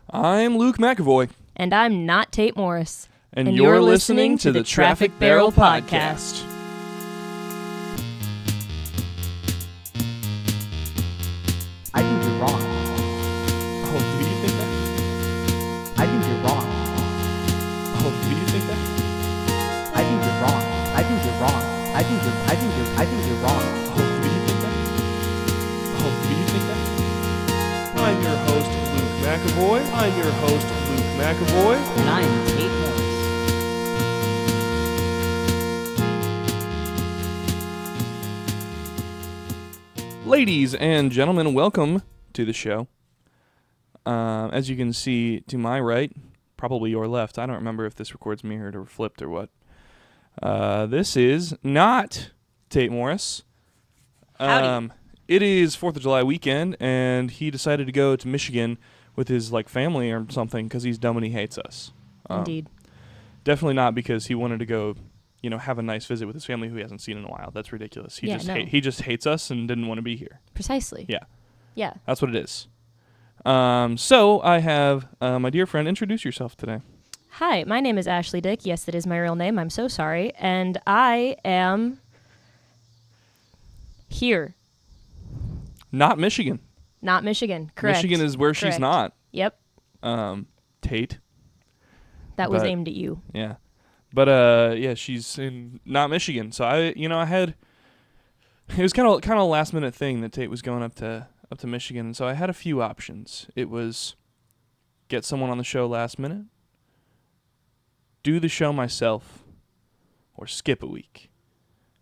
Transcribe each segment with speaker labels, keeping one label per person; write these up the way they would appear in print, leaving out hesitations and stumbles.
Speaker 1: I'm Luke McAvoy.
Speaker 2: And I'm not Tate Morris.
Speaker 1: And you're listening to the Traffic Barrel Podcast.
Speaker 3: I think you're wrong.
Speaker 1: Oh, do you think that?
Speaker 3: I think you're wrong.
Speaker 1: Oh, do you think that?
Speaker 3: I think you're wrong. I think you're wrong. I think you're wrong.
Speaker 1: Oh, do you think that? Oh, do you think that? I'm your host, Luke McAvoy.
Speaker 3: And I'm Tate Morris.
Speaker 1: Ladies and gentlemen, welcome to the show. As you can see to my right, probably your left, I don't remember if this records mirrored or flipped or what. This is not Tate Morris.
Speaker 2: Howdy.
Speaker 1: It is 4th of July weekend, and he decided to go to Michigan with his family or something because he's dumb and he hates us.
Speaker 2: Indeed.
Speaker 1: Definitely not because he wanted to go, have a nice visit with his family who he hasn't seen in a while. That's ridiculous. He just hates us and didn't want to be here.
Speaker 2: Precisely.
Speaker 1: Yeah.
Speaker 2: Yeah.
Speaker 1: That's what it is. So I have my dear friend. Introduce yourself today.
Speaker 2: Hi, my name is Ashley Dick. Yes, that is my real name. I'm so sorry. And I am here.
Speaker 1: Not Michigan.
Speaker 2: Not Michigan. Correct.
Speaker 1: Michigan is where she's not.
Speaker 2: Yep.
Speaker 1: Tate.
Speaker 2: That was
Speaker 1: But-
Speaker 2: aimed at you.
Speaker 1: Yeah. But she's in not Michigan. So I had it was kind of a last minute thing that Tate was going up to Michigan, and so I had a few options. It was get someone on the show last minute, do the show myself, or skip a week.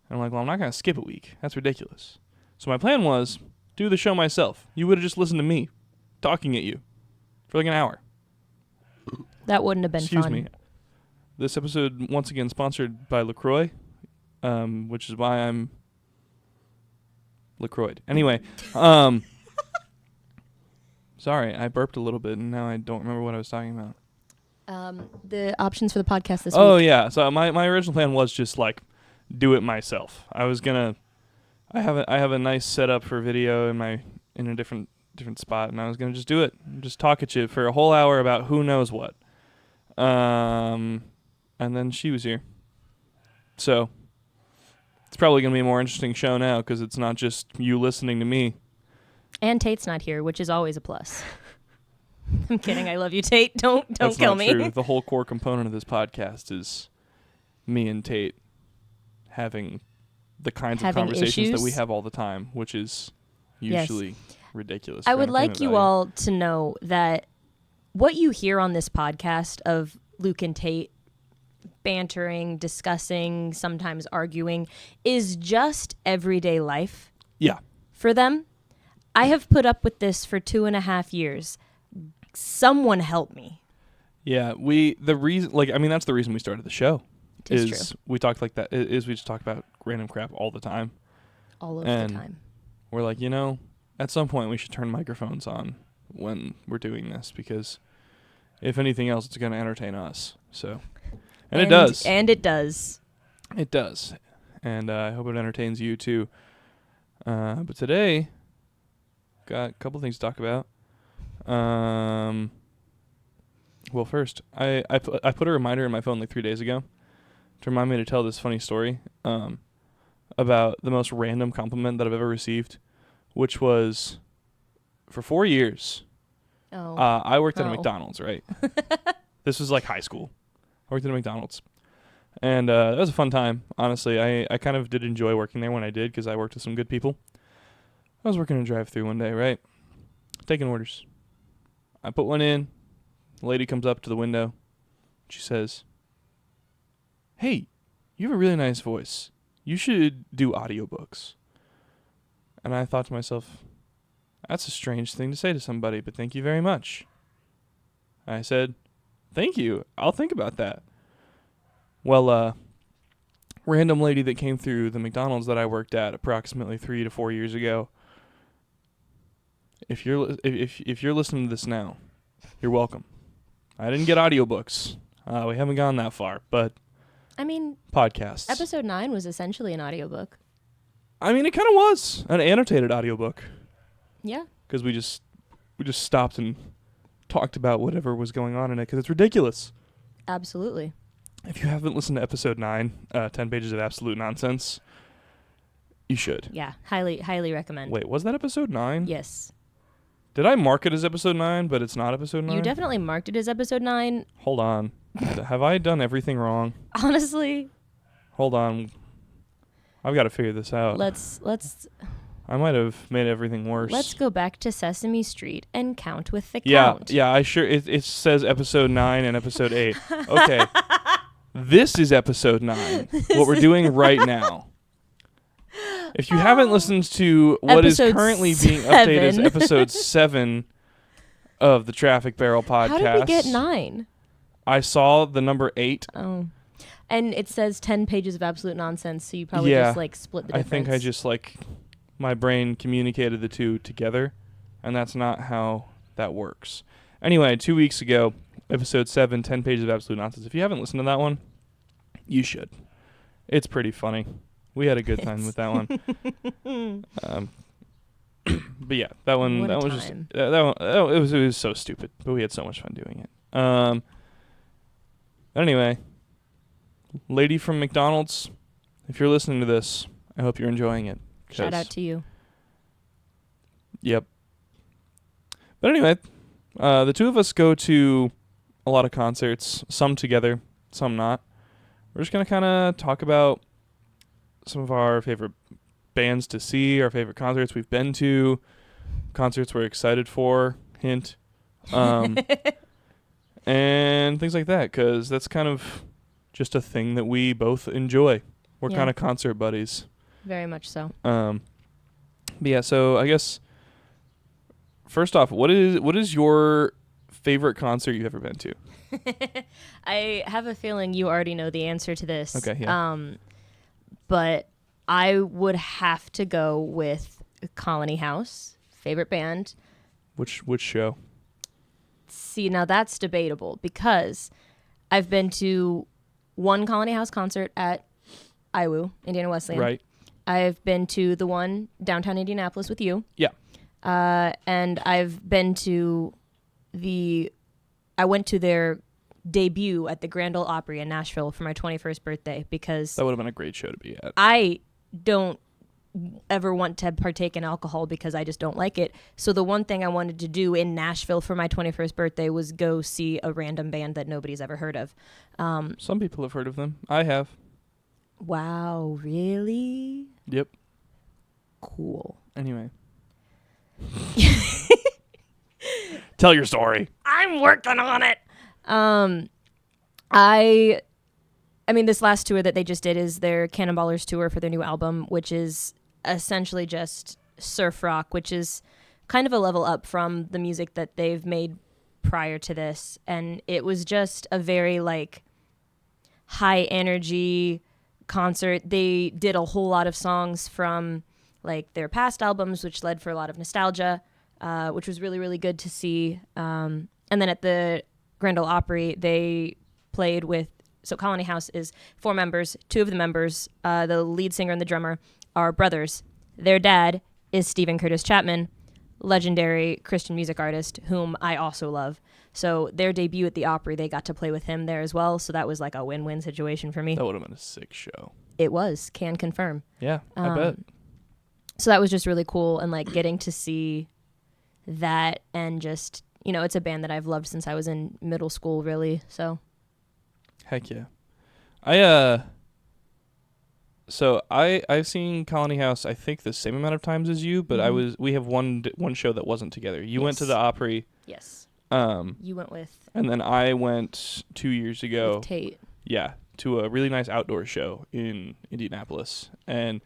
Speaker 1: And I'm like, well, I'm not going to skip a week. That's ridiculous. So my plan was do the show myself. You would have just listened to me talking at you for like an hour.
Speaker 2: That wouldn't have been
Speaker 1: Excuse
Speaker 2: fun.
Speaker 1: me. This episode, once again, sponsored by LaCroix, which is why I'm LaCroix. Anyway, sorry, I burped a little bit, and now I don't remember what I was talking about.
Speaker 2: The options for the podcast this
Speaker 1: Oh,
Speaker 2: week.
Speaker 1: yeah. So my original plan was just, do it myself. I was going to... I have a nice setup for video in a different spot, and I was going to just do it. Just talk at you for a whole hour about who knows what. And then she was here. So, it's probably going to be a more interesting show now because it's not just you listening to me.
Speaker 2: And Tate's not here, which is always a plus. I'm kidding. I love you, Tate. Don't
Speaker 1: That's
Speaker 2: kill
Speaker 1: not
Speaker 2: me.
Speaker 1: true. The whole core component of this podcast is me and Tate having the kinds of conversations that we have all the time, which is usually ridiculous.
Speaker 2: I would like you all to know that what you hear on this podcast of Luke and Tate bantering, discussing, sometimes arguing, is just everyday life.
Speaker 1: Yeah.
Speaker 2: For them. I have put up with this for 2.5 years. Someone help me.
Speaker 1: Yeah, that's the reason we started the show.
Speaker 2: Tis true.
Speaker 1: We talked like that. Is we just talk about random crap all the time.
Speaker 2: All of the time.
Speaker 1: We're like, at some point we should turn microphones on when we're doing this because if anything else, it's going to entertain us. So, and it does.
Speaker 2: And it does.
Speaker 1: It does. And I hope it entertains you too. But today, got a couple things to talk about. Well, first, I put a reminder in my phone 3 days ago to remind me to tell this funny story about the most random compliment that I've ever received, which was for 4 years.
Speaker 2: Oh.
Speaker 1: I worked at a McDonald's, right? This was high school. I worked at a McDonald's. And that was a fun time, honestly. I kind of did enjoy working there when I did because I worked with some good people. I was working a drive-thru one day, right? Taking orders. I put one in. The lady comes up to the window. She says, "Hey, you have a really nice voice. You should do audiobooks." And I thought to myself, that's a strange thing to say to somebody, but thank you very much. I said, "Thank you. I'll think about that." Well, random lady that came through the McDonald's that I worked at approximately 3 to 4 years ago. If you're listening to this now, you're welcome. I didn't get audiobooks. We haven't gone that far, but podcasts.
Speaker 2: Episode 9 was essentially an audiobook.
Speaker 1: It kind of was an annotated audiobook.
Speaker 2: Yeah.
Speaker 1: Because we just stopped and talked about whatever was going on in it because it's ridiculous.
Speaker 2: Absolutely.
Speaker 1: If you haven't listened to episode 9, 10 pages of absolute nonsense, you should.
Speaker 2: Yeah, highly recommend.
Speaker 1: Wait, was that episode 9?
Speaker 2: Yes.
Speaker 1: Did I mark it as episode 9, but it's not episode 9?
Speaker 2: You definitely marked it as episode 9.
Speaker 1: Hold on. Have I done everything wrong?
Speaker 2: Honestly,
Speaker 1: Hold on. I've got to figure this out.
Speaker 2: let's
Speaker 1: I might have made everything worse.
Speaker 2: let's go back to Sesame Street and count with the
Speaker 1: Yeah,
Speaker 2: count.
Speaker 1: yeah, it says episode 9 and episode 8. Okay. This is episode 9. What we're doing right now. If you haven't listened to what is
Speaker 2: Episode
Speaker 1: currently being updated as
Speaker 2: 7.
Speaker 1: episode 7 of the Traffic Barrel podcast.
Speaker 2: How did we get 9?
Speaker 1: I saw the number 8.
Speaker 2: Oh. And it says 10 pages of absolute nonsense, so you probably
Speaker 1: Yeah.
Speaker 2: just like split the
Speaker 1: I
Speaker 2: difference.
Speaker 1: think I just my brain communicated the two together, and that's not how that works. Anyway, 2 weeks ago, episode 7, 10 pages of absolute nonsense. If you haven't listened to that one, you should. It's pretty funny. We had a good time with that one. But yeah, that one
Speaker 2: What a
Speaker 1: was just
Speaker 2: time.
Speaker 1: that one. It was so stupid, but we had so much fun doing it. Anyway, lady from McDonald's, if you're listening to this, I hope you're enjoying it.
Speaker 2: Shout out to you.
Speaker 1: Yep. But anyway, the two of us go to a lot of concerts, some together, some not. We're just going to kind of talk about some of our favorite bands to see, our favorite concerts we've been to, concerts we're excited for, hint, and things like that, because that's kind of just a thing that we both enjoy. We're
Speaker 2: Yeah.
Speaker 1: kind of concert buddies.
Speaker 2: Very much so.
Speaker 1: But yeah, so I guess first off, what is your favorite concert you've ever been to?
Speaker 2: I have a feeling you already know the answer to this.
Speaker 1: Okay, yeah.
Speaker 2: But I would have to go with Colony House, favorite band.
Speaker 1: Which show?
Speaker 2: See, now that's debatable because I've been to one Colony House concert at IWU, Indiana Wesleyan.
Speaker 1: Right.
Speaker 2: I've been to the one downtown Indianapolis with you.
Speaker 1: Yeah.
Speaker 2: And I've been to I went to their debut at the Grand Ole Opry in Nashville for my 21st birthday because
Speaker 1: That would have been a great show to be at.
Speaker 2: I don't ever want to partake in alcohol because I just don't like it. So the one thing I wanted to do in Nashville for my 21st birthday was go see a random band that nobody's ever heard of.
Speaker 1: Some people have heard of them. I have.
Speaker 2: Wow, really?
Speaker 1: Yep.
Speaker 2: Cool.
Speaker 1: Anyway. Tell your story.
Speaker 2: I'm working on it. I mean, this last tour that they just did is their Cannonballers tour for their new album, which is essentially just surf rock, which is kind of a level up from the music that they've made prior to this. And it was just a very high energy concert. They did a whole lot of songs from their past albums, which led for a lot of nostalgia, which was really, really good to see. And then at the Grand Ole Opry, they played with, so Colony House is 4 members. 2 of the members, the lead singer and the drummer, are brothers. Their dad is Stephen Curtis Chapman, legendary Christian music artist, whom I also love. So their debut at the Opry, they got to play with him there as well. So that was a win-win situation for me.
Speaker 1: That would have been a sick show.
Speaker 2: It was, can confirm.
Speaker 1: Yeah, I bet.
Speaker 2: So that was just really cool, and getting to see that, and just, it's a band that I've loved since I was in middle school, really. So
Speaker 1: Heck yeah. I've seen Colony House I think the same amount of times as you, but we have one show that wasn't together. You went to
Speaker 2: Yes.
Speaker 1: the Opry.
Speaker 2: yes,
Speaker 1: Um
Speaker 2: you went with
Speaker 1: and then I went 2 years ago.
Speaker 2: Tate.
Speaker 1: Yeah, to a really nice outdoor show in Indianapolis. And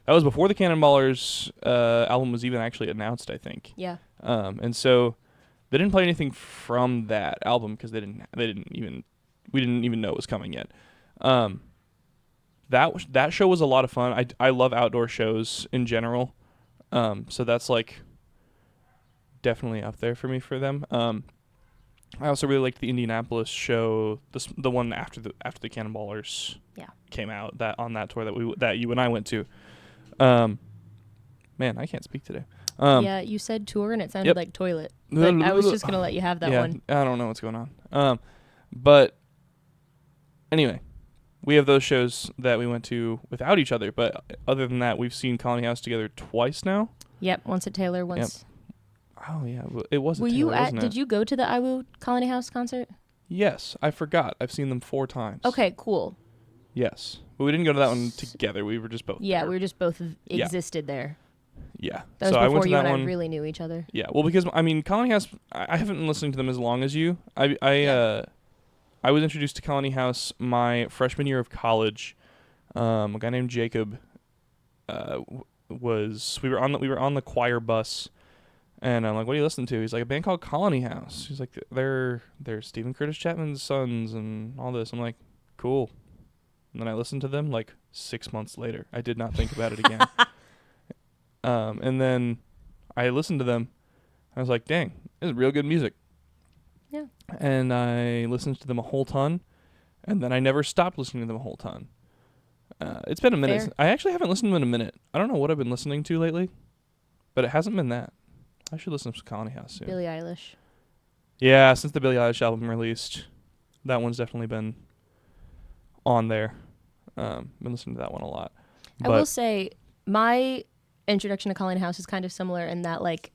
Speaker 1: that was before the Cannonballers album was even actually announced, I think.
Speaker 2: Yeah.
Speaker 1: And so they didn't play anything from that album because we didn't even know it was coming yet. That show was a lot of fun. I love outdoor shows in general. So that's definitely up there for me for them. I also really liked the Indianapolis show, the one after the Cannonballers came out, that on that tour that you and I went to. Man, I can't speak today.
Speaker 2: Yeah, you said tour and it sounded
Speaker 1: Yep.
Speaker 2: like toilet. But I was just going to let you have that one.
Speaker 1: I don't know what's going on. But anyway, we have those shows that we went to without each other. But other than that, we've seen Colony House together twice now.
Speaker 2: Yep, once at Taylor, once.
Speaker 1: Oh, yeah. It was at
Speaker 2: Were
Speaker 1: Taylor,
Speaker 2: you
Speaker 1: wasn't it?
Speaker 2: did you go to the IWU Colony House concert?
Speaker 1: Yes. I forgot. I've seen them 4 times.
Speaker 2: Okay, cool.
Speaker 1: Yes. But we didn't go to that one together. We were just both
Speaker 2: Yeah,
Speaker 1: there.
Speaker 2: we were just both
Speaker 1: Yeah.
Speaker 2: existed there.
Speaker 1: Yeah.
Speaker 2: That was
Speaker 1: so I
Speaker 2: before
Speaker 1: went to
Speaker 2: you
Speaker 1: that
Speaker 2: and
Speaker 1: one.
Speaker 2: I really knew each other.
Speaker 1: Yeah, well, because Colony House, I haven't been listening to them as long as you. I was introduced to Colony House my freshman year of college. A guy named Jacob we were on the choir bus, and I'm like, "What are you listening to?" He's like, "A band called Colony House." He's like, "They're Stephen Curtis Chapman's sons and all this." I'm like, "Cool." And then I listened to them like 6 months later. I did not think about it again. And then I listened to them. I was like, dang, this is real good music.
Speaker 2: Yeah.
Speaker 1: And I listened to them a whole ton. And then I never stopped listening to them a whole ton. It's been a minute.
Speaker 2: Fair.
Speaker 1: I actually haven't listened to them in a minute. I don't know what I've been listening to lately. But it hasn't been that. I should listen to some Colony House soon.
Speaker 2: Billie Eilish.
Speaker 1: Yeah, since the Billie Eilish album released, that one's definitely been on there. Been listening to that one a lot.
Speaker 2: I will say my introduction to Colony House is kind of similar in that, like,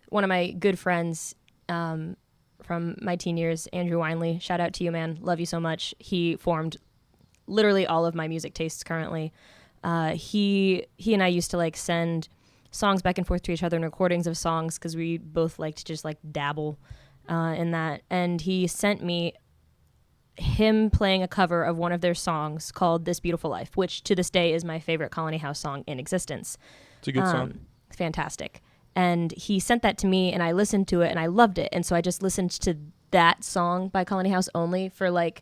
Speaker 2: one of my good friends from my teen years, Andrew Winley, shout out to you, man, love you so much. He formed literally all of my music tastes currently. He and I used to like send songs back and forth to each other and recordings of songs because we both like to just like dabble in that. And he sent me him playing a cover of one of their songs called This Beautiful Life, which to this day is my favorite Colony House song in existence.
Speaker 1: It's a good song.
Speaker 2: Fantastic. And he sent that to me and I listened to it and I loved it. And so I just listened to that song by Colony House only for like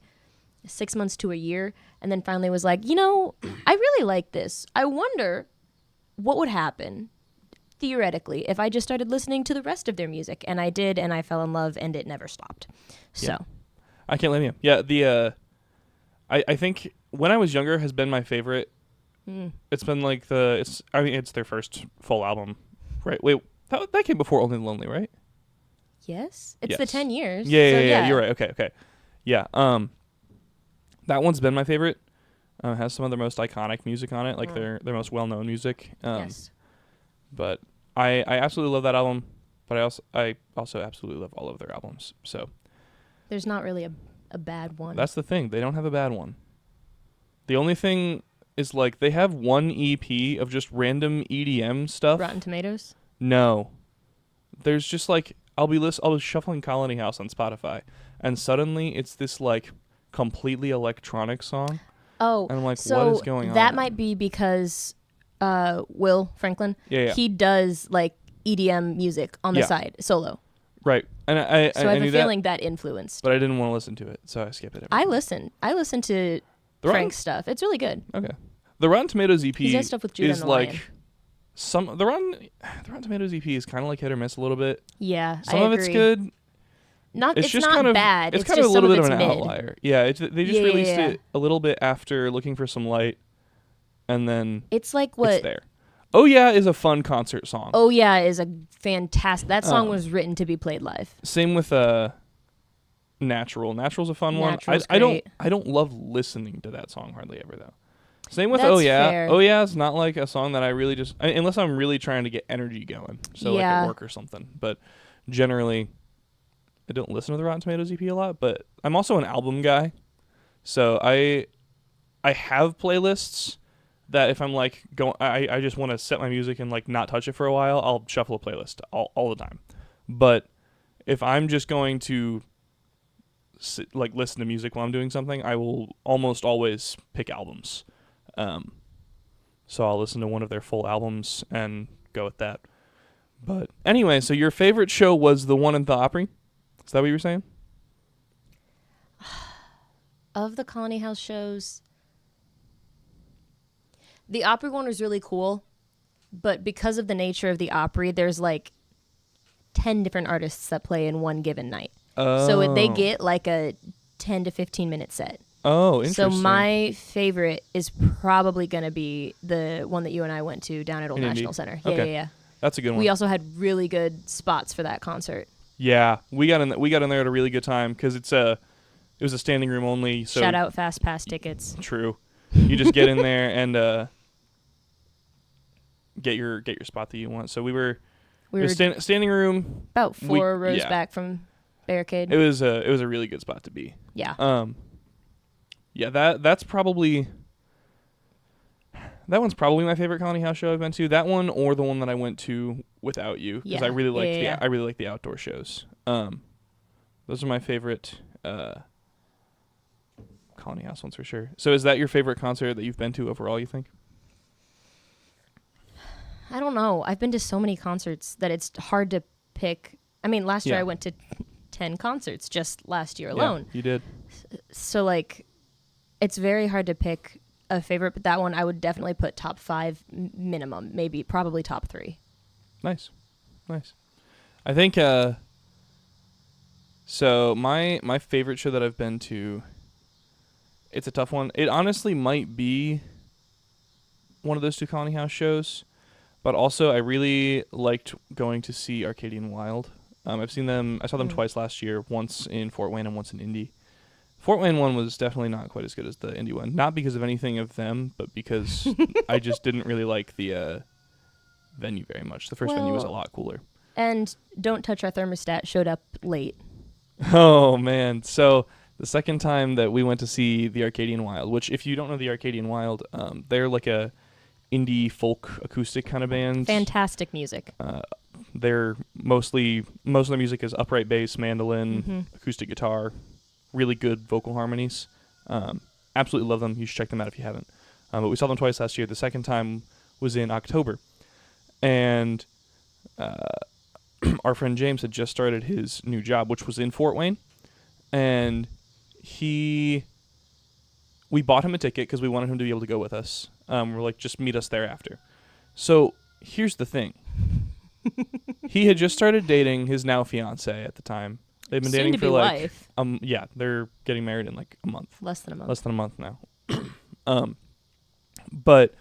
Speaker 2: 6 months to a year. And then finally was like, you know, I really like this. I wonder what would happen theoretically if I just started listening to the rest of their music. And I did, and I fell in love, and it never stopped. So
Speaker 1: Yeah. I can't blame you. Yeah, I think When I Was Younger has been my favorite. It's been like it's their first full album, right? Wait, that came before Only Lonely, right?
Speaker 2: yes, it's the
Speaker 1: Yes.
Speaker 2: 10 years.
Speaker 1: Yeah, you're right. Okay. Yeah, that one's been my favorite. Has some of their most iconic music on it, like their most well-known music.
Speaker 2: Yes.
Speaker 1: But I absolutely love that album, but I also absolutely love all of their albums. So
Speaker 2: There's not really a bad one.
Speaker 1: that's the thing. They don't have a bad one. The only thing is like they have one EP of just random EDM stuff.
Speaker 2: Rotten Tomatoes.
Speaker 1: No. There's just like I was shuffling Colony House on Spotify and suddenly it's this like completely electronic song.
Speaker 2: Oh,
Speaker 1: And I'm like,
Speaker 2: so
Speaker 1: what is going on?
Speaker 2: that might be because Will Franklin,
Speaker 1: Yeah.
Speaker 2: he does like EDM music on the
Speaker 1: Yeah.
Speaker 2: side solo.
Speaker 1: Right. And I
Speaker 2: So I have
Speaker 1: knew
Speaker 2: a feeling that influenced.
Speaker 1: but I didn't want to listen to it, so I skipped it.
Speaker 2: I listened to
Speaker 1: The Rotten-
Speaker 2: Frank's stuff. It's really good.
Speaker 1: Okay. The Rotten Tomatoes EP
Speaker 2: He does stuff with Judah
Speaker 1: is
Speaker 2: and the Lion.
Speaker 1: like the Rotten Tomatoes EP is kind of like hit or miss a little bit.
Speaker 2: Yeah,
Speaker 1: Some
Speaker 2: I
Speaker 1: of
Speaker 2: agree.
Speaker 1: it's good.
Speaker 2: It's
Speaker 1: just
Speaker 2: not
Speaker 1: kind of
Speaker 2: bad.
Speaker 1: It's kind
Speaker 2: just
Speaker 1: of a little
Speaker 2: some
Speaker 1: bit of
Speaker 2: it's
Speaker 1: an
Speaker 2: mid.
Speaker 1: outlier. Yeah, they just
Speaker 2: Yeah,
Speaker 1: released
Speaker 2: yeah.
Speaker 1: it a little bit after Looking for Some Light, and then
Speaker 2: It's like
Speaker 1: it's
Speaker 2: what
Speaker 1: there. Oh Yeah is a fun concert song.
Speaker 2: Oh Yeah is a fantastic. That song was written to be played live.
Speaker 1: Same with Natural. Natural's a fun
Speaker 2: Natural's
Speaker 1: one.
Speaker 2: great.
Speaker 1: I don't love listening to that song hardly ever though. Same with
Speaker 2: That's
Speaker 1: Oh Yeah.
Speaker 2: fair.
Speaker 1: Oh Yeah is not like a song that I really just unless I'm really trying to get energy going. So like
Speaker 2: Yeah.
Speaker 1: at work or something. But generally I don't listen to the Rotten Tomatoes EP a lot, but I'm also an album guy. So I have playlists that if I'm like I just want to set my music and like not touch it for a while, I'll shuffle a playlist all the time. But if I'm just going to like listen to music while I'm doing something, I will almost always pick albums. So I'll listen to one of their full albums and go with that. But anyway, so your favorite show was the one at the Opry? Is that what you were saying?
Speaker 2: Of the Colony House shows, the Opry one was really cool, but because of the nature of the Opry, there's like 10 different artists that play in one given night. So they get like a 10 to 15 minute set.
Speaker 1: Oh, interesting.
Speaker 2: So my favorite is probably going to be the one that you and I went to down at Old
Speaker 1: In
Speaker 2: National
Speaker 1: Indy?
Speaker 2: Center.
Speaker 1: Okay.
Speaker 2: Yeah.
Speaker 1: That's a good one.
Speaker 2: We also had really good spots for that concert.
Speaker 1: Yeah, we got in there at a really good time because it was a standing room only. So
Speaker 2: Shout out Fast Pass tickets.
Speaker 1: True. You just get in there and get your spot that you want. So we were standing room.
Speaker 2: About 4 rows back from barricade.
Speaker 1: It was a really good spot to be.
Speaker 2: Yeah.
Speaker 1: Yeah, that one's probably my favorite Colony House show I've been to. That one or the one that I went to without you because I really like the outdoor shows. Those are my favorite Colony House ones for sure. So is that your favorite concert that you've been to overall, you think?
Speaker 2: I don't know. I've been to so many concerts that it's hard to pick. I mean, last year I went to 10 concerts just last year alone.
Speaker 1: You did.
Speaker 2: So like it's very hard to pick a favorite, but that one I would definitely put top 5 minimum, maybe probably top 3.
Speaker 1: Nice. I think so my favorite show that I've been to, it's a tough one. It honestly might be one of those 2 Colony House shows, but also I really liked going to see Arcadian Wild. I saw them twice last year, once in Fort Wayne and once in Indy. Fort Wayne one was definitely not quite as good as the Indy one. Not because of anything of them, but because I just didn't really like the venue very much. The first venue was a lot cooler.
Speaker 2: And Don't Touch Our Thermostat showed up late.
Speaker 1: Oh, man. So the second time that we went to see the Arcadian Wild, which if you don't know the Arcadian Wild, they're like a indie folk acoustic kind of band.
Speaker 2: Fantastic music.
Speaker 1: They're most of the music is upright bass, mandolin, acoustic guitar, really good vocal harmonies. Absolutely love them. You should check them out if you haven't. But we saw them twice last year. The second time was in October. And our friend James had just started his new job, which was in Fort Wayne. And we bought him a ticket because we wanted him to be able to go with us. We're like, just meet us there after. So here's the thing. He had just started dating his now fiance at the time. They've been dating for like
Speaker 2: wife.
Speaker 1: Yeah, they're getting married in like a month.
Speaker 2: Less than a month
Speaker 1: now. But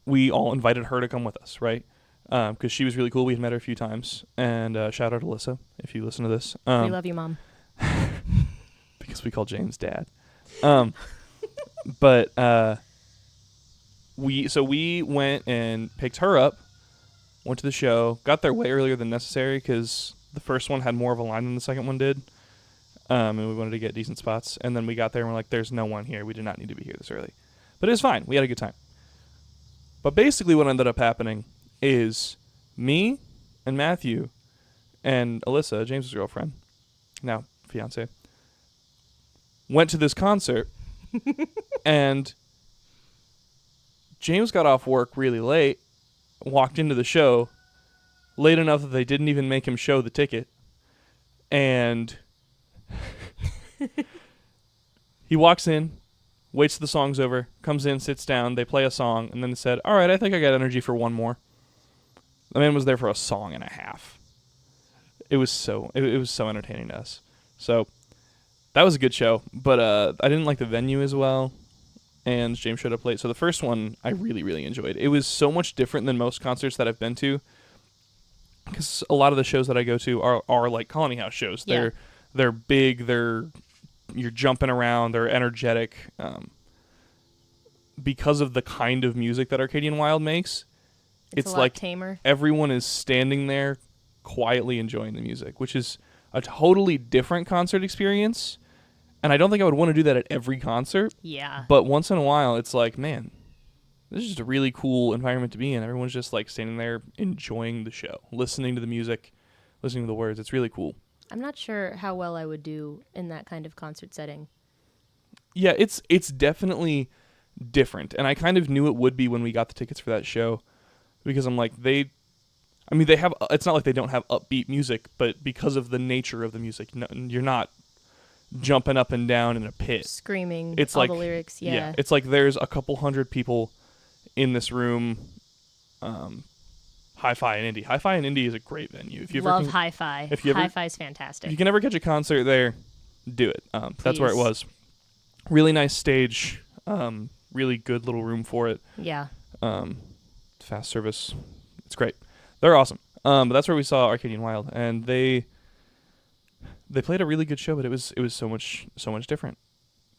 Speaker 1: we all invited her to come with us, right? Because she was really cool. We had met her a few times. And shout out Alyssa if you listen to this.
Speaker 2: We love you, Mom.
Speaker 1: Because we call James Dad. But we went and picked her up, went to the show, got there way earlier than necessary because the first one had more of a line than the second one did. And we wanted to get decent spots. And then we got there and we're like, there's no one here. We did not need to be here this early. But it was fine. We had a good time. But basically what ended up happening is me and Matthew and Alyssa, James's girlfriend, now fiance, went to this concert and James got off work really late, walked into the show late enough that they didn't even make him show the ticket. And he walks in, waits till the song's over, comes in, sits down, they play a song, and then they said, all right, I think I got energy for one more. The man was there for a song and a half. It was so entertaining to us. So that was a good show, but I didn't like the venue as well, and James showed up late. So the first one I really, really enjoyed. It was so much different than most concerts that I've been to, because a lot of the shows that I go to are like Colony House shows.
Speaker 2: Yeah.
Speaker 1: They're big, you're jumping around, they're energetic. Because of the kind of music that Arcadian Wild makes, it's
Speaker 2: a lot
Speaker 1: like
Speaker 2: tamer.
Speaker 1: Everyone is standing there quietly enjoying the music, which is a totally different concert experience. And I don't think I would want to do that at every concert.
Speaker 2: Yeah.
Speaker 1: But once in a while, it's like, man, this is just a really cool environment to be in. Everyone's just like standing there enjoying the show, listening to the music, listening to the words. It's really cool.
Speaker 2: I'm not sure how well I would do in that kind of concert setting.
Speaker 1: Yeah, it's definitely different. And I kind of knew it would be when we got the tickets for that show, because I'm like, they have, it's not like they don't have upbeat music, but because of the nature of the music, no, you're not jumping up and down in a pit.
Speaker 2: Screaming
Speaker 1: it's
Speaker 2: all
Speaker 1: like,
Speaker 2: the lyrics, yeah.
Speaker 1: It's like there's a couple hundred people in this room. Hi-Fi in Indy. Hi-Fi in Indy is a great venue. If you
Speaker 2: love Hi-Fi. Hi-Fi is fantastic.
Speaker 1: If you can ever catch a concert there, do it. That's where it was. Really nice stage. Really good little room for it.
Speaker 2: Yeah.
Speaker 1: Fast service. It's great. They're awesome. But that's where we saw Arcadian Wild, and they played a really good show, but it was so much different.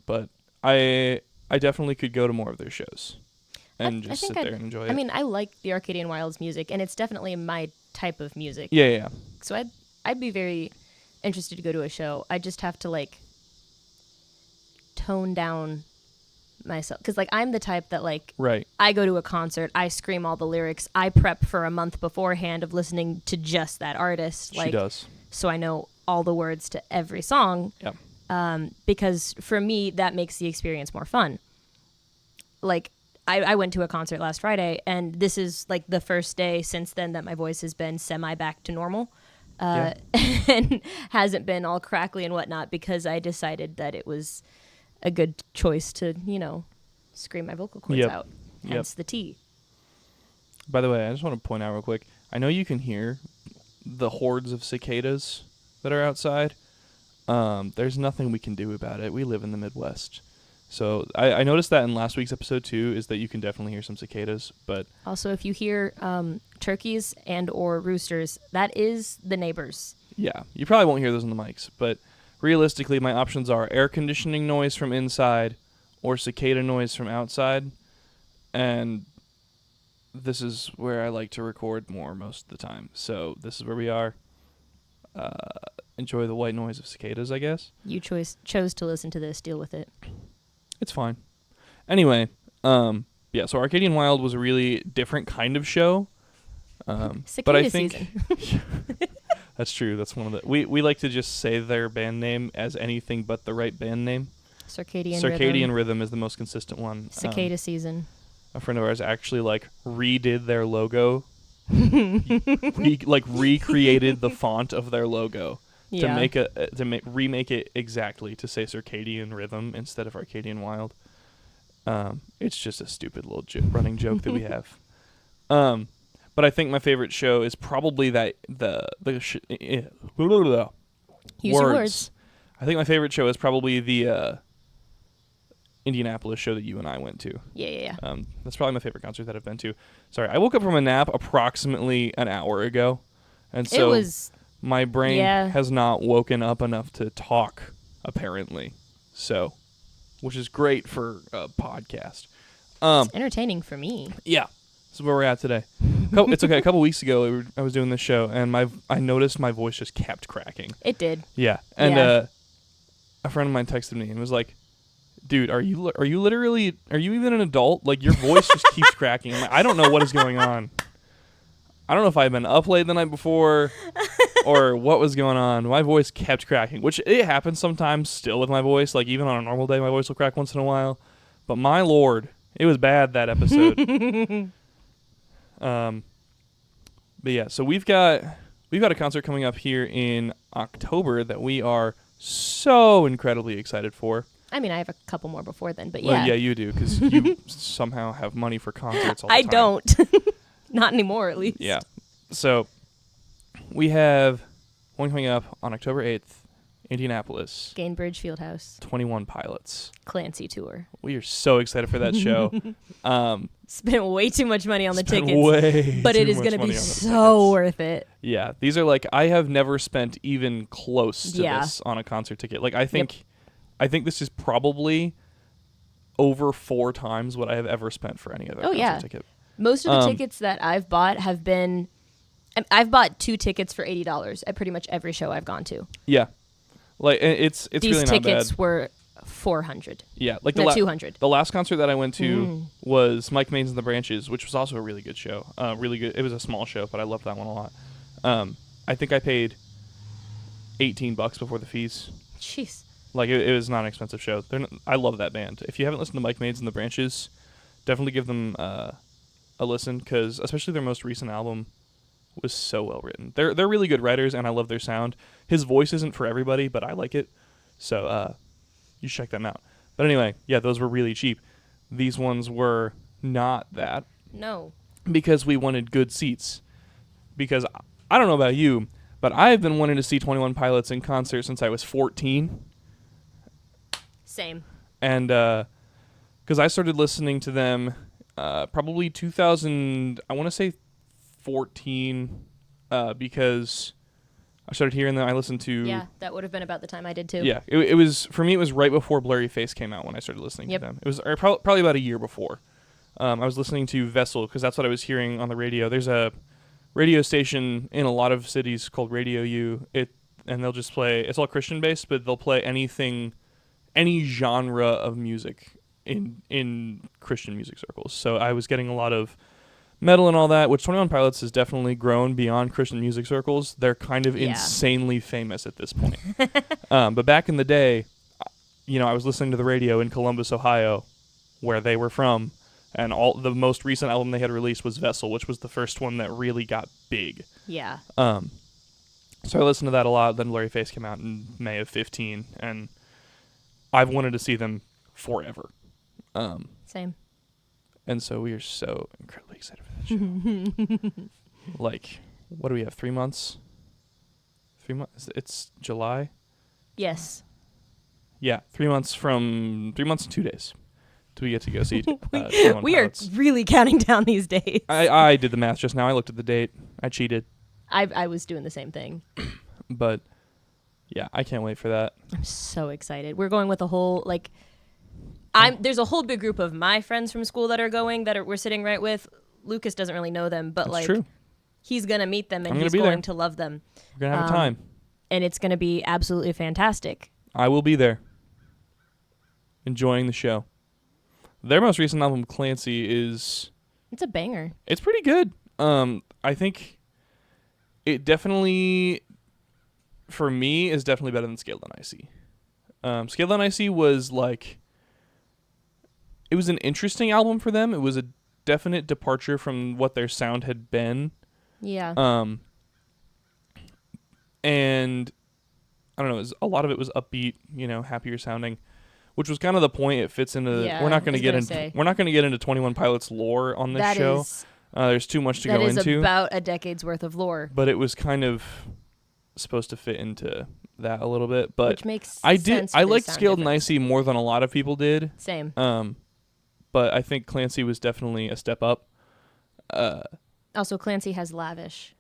Speaker 1: But I definitely could go to more of their shows and just sit there and enjoy it.
Speaker 2: I mean, I like the Arcadian Wild's music, and it's definitely my type of music.
Speaker 1: Yeah.
Speaker 2: So I'd be very interested to go to a show. I just have to like tone down myself, because like I'm the type that like
Speaker 1: Right.
Speaker 2: I go to a concert, I scream all the lyrics, I prep for a month beforehand of listening to just that artist.
Speaker 1: She does.
Speaker 2: So I know all the words to every song.
Speaker 1: Yeah.
Speaker 2: Because for me, that makes the experience more fun. Like, I went to a concert last Friday, and this is like the first day since then that my voice has been semi back to normal, and hasn't been all crackly and whatnot, because I decided that it was a good choice to, scream my vocal cords out. Hence the T.
Speaker 1: By the way, I just want to point out real quick, I know you can hear the hordes of cicadas that are outside. There's nothing we can do about it. We live in the Midwest. So I noticed that in last week's episode too, is that you can definitely hear some cicadas. But
Speaker 2: also, if you hear turkeys and or roosters, that is the neighbors.
Speaker 1: Yeah, you probably won't hear those on the mics. But realistically, my options are air conditioning noise from inside or cicada noise from outside. And this is where I like to record more most of the time. So this is where we are. Enjoy the white noise of cicadas, I guess.
Speaker 2: You chose to listen to this. Deal with it.
Speaker 1: It's fine. Anyway, so Arcadian Wild was a really different kind of show.
Speaker 2: Cicada
Speaker 1: but I think
Speaker 2: season.
Speaker 1: That's true. That's one of the we like to just say their band name as anything but the right band name.
Speaker 2: Circadian
Speaker 1: Rhythm is the most consistent one.
Speaker 2: Cicada season.
Speaker 1: A friend of ours actually redid their logo. Recreated the font of their logo to remake it exactly to say Circadian Rhythm instead of Arcadian Wild. It's just a stupid little running joke that we have. But I think my favorite show is probably
Speaker 2: Use your words.
Speaker 1: I think my favorite show is probably the Indianapolis show that you and I went to.
Speaker 2: Yeah.
Speaker 1: That's probably my favorite concert that I've been to. Sorry, I woke up from a nap approximately an hour ago, and so my brain has not woken up enough to talk, apparently. So, which is great for a podcast.
Speaker 2: It's entertaining for me.
Speaker 1: Yeah, this is where we're at today. It's okay. A couple weeks ago, I was doing this show, and I noticed my voice just kept cracking.
Speaker 2: It did.
Speaker 1: Yeah, and a friend of mine texted me and was like, "Dude, are you even an adult? Like, your voice just keeps cracking." I'm like, I don't know what is going on. I don't know if I've been up late the night before or what was going on. My voice kept cracking, which it happens sometimes still with my voice. Like, even on a normal day, my voice will crack once in a while. But my Lord, it was bad that episode. But yeah, so we've got a concert coming up here in October that we are so incredibly excited for.
Speaker 2: I mean, I have a couple more before then, but
Speaker 1: Well, yeah, you do, because you somehow have money for concerts all the time.
Speaker 2: I don't. Not anymore, at least.
Speaker 1: Yeah. So we have one coming up on October 8th, Indianapolis.
Speaker 2: Gainbridge Fieldhouse.
Speaker 1: 21 Pilots.
Speaker 2: Clancy Tour.
Speaker 1: We are so excited for that show.
Speaker 2: Spent way too much money on the tickets.
Speaker 1: But
Speaker 2: it is going to be so worth it.
Speaker 1: Yeah. These are I have never spent even close to this on a concert ticket. I think this is probably over 4 times what I have ever spent for any other concert ticket.
Speaker 2: Most of the tickets that I've bought have been... I've bought 2 tickets for $80 at pretty much every show I've gone to.
Speaker 1: Yeah. It's
Speaker 2: These
Speaker 1: really not bad.
Speaker 2: tickets were $400.
Speaker 1: Yeah.
Speaker 2: $200.
Speaker 1: The last concert that I went to was Mike Maines and the Branches, which was also a really good show. Really good. It was a small show, but I loved that one a lot. I think I paid $18 before the fees.
Speaker 2: Jeez.
Speaker 1: It was not an expensive show. I love that band. If you haven't listened to Mike Maines and the Branches, definitely give them a listen, because especially their most recent album was so well written. They're really good writers, and I love their sound. His voice isn't for everybody, but I like it. So you should check them out. But anyway, yeah, those were really cheap. These ones were not that.
Speaker 2: No.
Speaker 1: Because we wanted good seats. Because I don't know about you, but I've been wanting to see 21 Pilots in concert since I was 14.
Speaker 2: Same.
Speaker 1: And because I started listening to them probably 2000, I want to say 14 because I started hearing them. I listened to...
Speaker 2: Yeah, that would have been about the time I did too.
Speaker 1: Yeah, it was... For me, it was right before Blurry Face came out when I started listening to them. It was probably about a year before. I was listening to Vessel because that's what I was hearing on the radio. There's a radio station in a lot of cities called Radio U. And they'll just play... It's all Christian-based, but they'll play anything... Any genre of music in Christian music circles. So I was getting a lot of metal and all that, which 21 Pilots has definitely grown beyond Christian music circles. They're kind of insanely famous at this point. But back in the day, I was listening to the radio in Columbus, Ohio, where they were from, and the most recent album they had released was Vessel, which was the first one that really got big.
Speaker 2: Yeah.
Speaker 1: So I listened to that a lot. Then Blurry Face came out in May of 15, and I've wanted to see them forever.
Speaker 2: Same.
Speaker 1: And so we are so incredibly excited for that show. Like, what do we have? 3 months? 3 months? It's July?
Speaker 2: Yes.
Speaker 1: Yeah, 3 months and 2 days do we get to go see
Speaker 2: We are really counting down these days.
Speaker 1: I did the math just now. I looked at the date. I cheated.
Speaker 2: I was doing the same thing.
Speaker 1: But, yeah, I can't wait for that.
Speaker 2: I'm so excited. We're going with a whole, there's a whole big group of my friends from school that are going we're sitting right with. Lucas doesn't really know them, but
Speaker 1: That's true.
Speaker 2: He's going to meet them and he's
Speaker 1: going
Speaker 2: going to love them.
Speaker 1: We're going to have a time.
Speaker 2: And it's going to be absolutely fantastic.
Speaker 1: I will be there. Enjoying the show. Their most recent album, Clancy,
Speaker 2: it's a banger.
Speaker 1: It's pretty good. I think it definitely, for me, is definitely better than Scaled on Icy. Scaled on Icy was it was an interesting album for them. It was a definite departure from what their sound had been.
Speaker 2: Yeah.
Speaker 1: And I don't know, a lot of it was upbeat, happier sounding, which was kind of the point. It fits into we're not going to get into 21 Pilots lore on this show. There's too much to go into.
Speaker 2: That is about a decade's worth of lore.
Speaker 1: But it was kind of supposed to fit into that a little bit, but
Speaker 2: which makes sense.
Speaker 1: I liked Scaled and Icy more than a lot of people did.
Speaker 2: Same.
Speaker 1: But I think Clancy was definitely a step up.
Speaker 2: Also, Clancy has Lavish.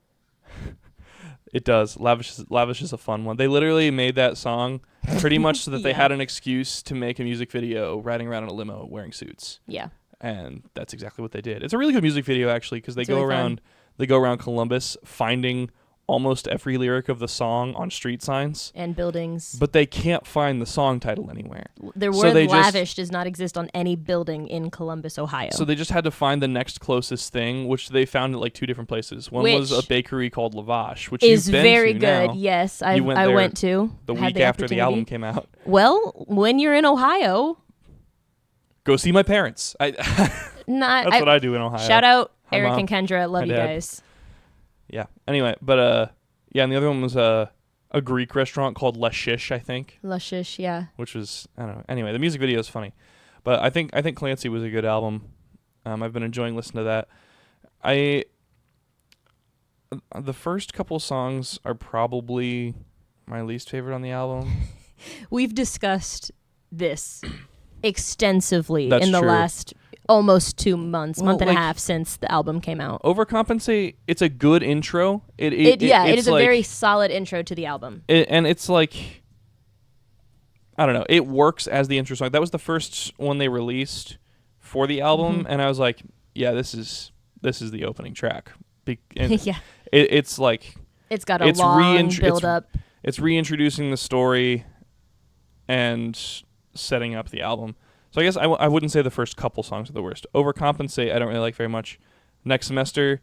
Speaker 1: It does. Lavish is a fun one. They literally made that song pretty much so that they had an excuse to make a music video riding around in a limo wearing suits.
Speaker 2: Yeah.
Speaker 1: And that's exactly what they did. It's a really good music video actually because they
Speaker 2: it's
Speaker 1: go
Speaker 2: really
Speaker 1: around
Speaker 2: fun.
Speaker 1: They go around Columbus finding almost every lyric of the song on street signs
Speaker 2: and buildings,
Speaker 1: but they can't find the song title anywhere.
Speaker 2: The word lavish does not exist on any building in Columbus, Ohio.
Speaker 1: So they just had to find the next closest thing, which they found at 2 different places. One was a bakery called Lavash, which
Speaker 2: is
Speaker 1: you've been
Speaker 2: very
Speaker 1: to
Speaker 2: good.
Speaker 1: Now.
Speaker 2: Yes, I went to
Speaker 1: the week after the album came out.
Speaker 2: Well, when you're in Ohio,
Speaker 1: go see my parents. That's what I do in Ohio.
Speaker 2: Shout out Eric and Kendra. Love you guys.
Speaker 1: Yeah. Anyway, but and the other one was a Greek restaurant called Lashish, I think.
Speaker 2: Lashish, yeah.
Speaker 1: Which was, I don't know. Anyway, the music video is funny, but I think Clancy was a good album. I've been enjoying listening to that. The first couple songs are probably my least favorite on the album.
Speaker 2: We've discussed this extensively
Speaker 1: That's
Speaker 2: in the
Speaker 1: true.
Speaker 2: last almost 2 months, month and a half since the album came out.
Speaker 1: Overcompensate, it's a good intro. It
Speaker 2: is a very solid intro to the album.
Speaker 1: And it's I don't know, it works as the intro song. That was the first one they released for the album, and I was like, yeah, this is the opening track.
Speaker 2: Yeah.
Speaker 1: It's
Speaker 2: got a long build up.
Speaker 1: It's reintroducing the story and setting up the album. So I guess I wouldn't say the first couple songs are the worst. Overcompensate, I don't really like very much. Next Semester,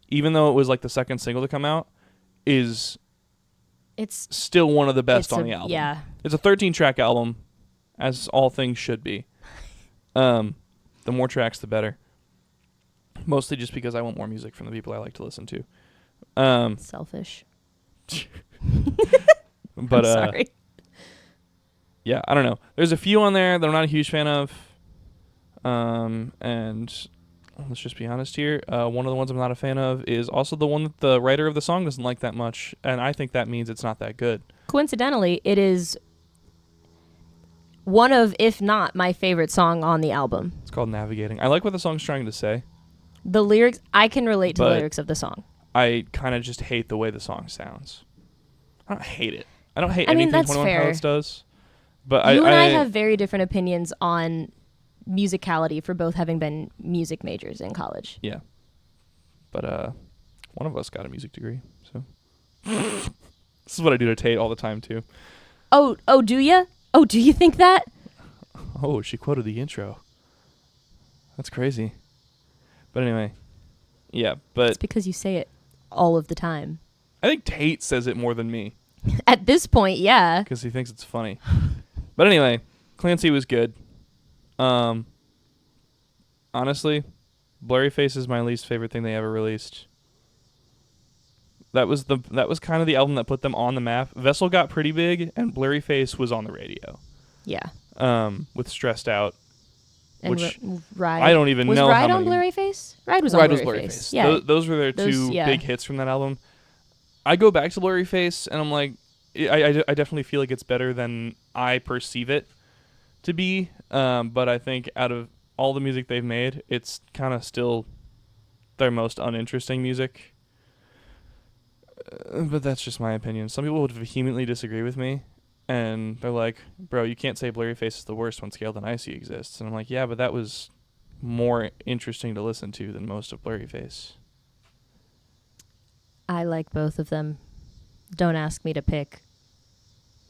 Speaker 1: even though it was the second single to come out, it's still one of the best on the album.
Speaker 2: Yeah.
Speaker 1: It's a 13-track album, as all things should be. The more tracks, the better. Mostly just because I want more music from the people I like to listen to.
Speaker 2: Selfish.
Speaker 1: But
Speaker 2: I'm sorry.
Speaker 1: Yeah, I don't know. There's a few on there that I'm not a huge fan of. And let's just be honest here. One of the ones I'm not a fan of is also the one that the writer of the song doesn't like that much. And I think that means it's not that good.
Speaker 2: Coincidentally, it is one of, if not, my favorite song on the album.
Speaker 1: It's called Navigating. I like what the song's trying to say.
Speaker 2: The lyrics, I can relate to the
Speaker 1: But
Speaker 2: lyrics of the song.
Speaker 1: I kind of just hate the way the song sounds. I don't hate it. I don't hate
Speaker 2: I mean,
Speaker 1: anything
Speaker 2: that's
Speaker 1: 21
Speaker 2: fair.
Speaker 1: Pilots does. But
Speaker 2: You and I have very different opinions on musicality for both having been music majors in college.
Speaker 1: Yeah. But one of us got a music degree, so this is what I do to Tate all the time too.
Speaker 2: Oh, do you? Oh, do you think that?
Speaker 1: Oh, she quoted the intro. That's crazy. But anyway, yeah.
Speaker 2: It's
Speaker 1: But
Speaker 2: because you say it all of the time.
Speaker 1: I think Tate says it more than me
Speaker 2: At this point, yeah.
Speaker 1: because he thinks it's funny. But anyway, Clancy was good. Honestly, Blurry Face is my least favorite thing they ever released. That was kind of the album that put them on the map. Vessel got pretty big, and Blurry Face was on the radio.
Speaker 2: Yeah.
Speaker 1: With Stressed Out,
Speaker 2: And
Speaker 1: which
Speaker 2: Ride.
Speaker 1: I don't even
Speaker 2: was
Speaker 1: know
Speaker 2: Ride
Speaker 1: how
Speaker 2: on
Speaker 1: many.
Speaker 2: Blurry Face? Ride was
Speaker 1: Ride
Speaker 2: on
Speaker 1: was
Speaker 2: Blurry
Speaker 1: Blurry
Speaker 2: Face.
Speaker 1: Face.
Speaker 2: Yeah.
Speaker 1: Those were their two
Speaker 2: yeah.
Speaker 1: big hits from that album. I go back to Blurry Face, and I'm like, I definitely feel like it's better than I perceive it to be. But I think out of all the music they've made, it's kind of still their most uninteresting music. But that's just my opinion. Some people would vehemently disagree with me, and they're like, bro, you can't say Blurry Face is the worst when Scaled and Icy exists. And I'm like, yeah, but that was more interesting to listen to than most of Blurry Face.
Speaker 2: I like both of them. Don't ask me to pick.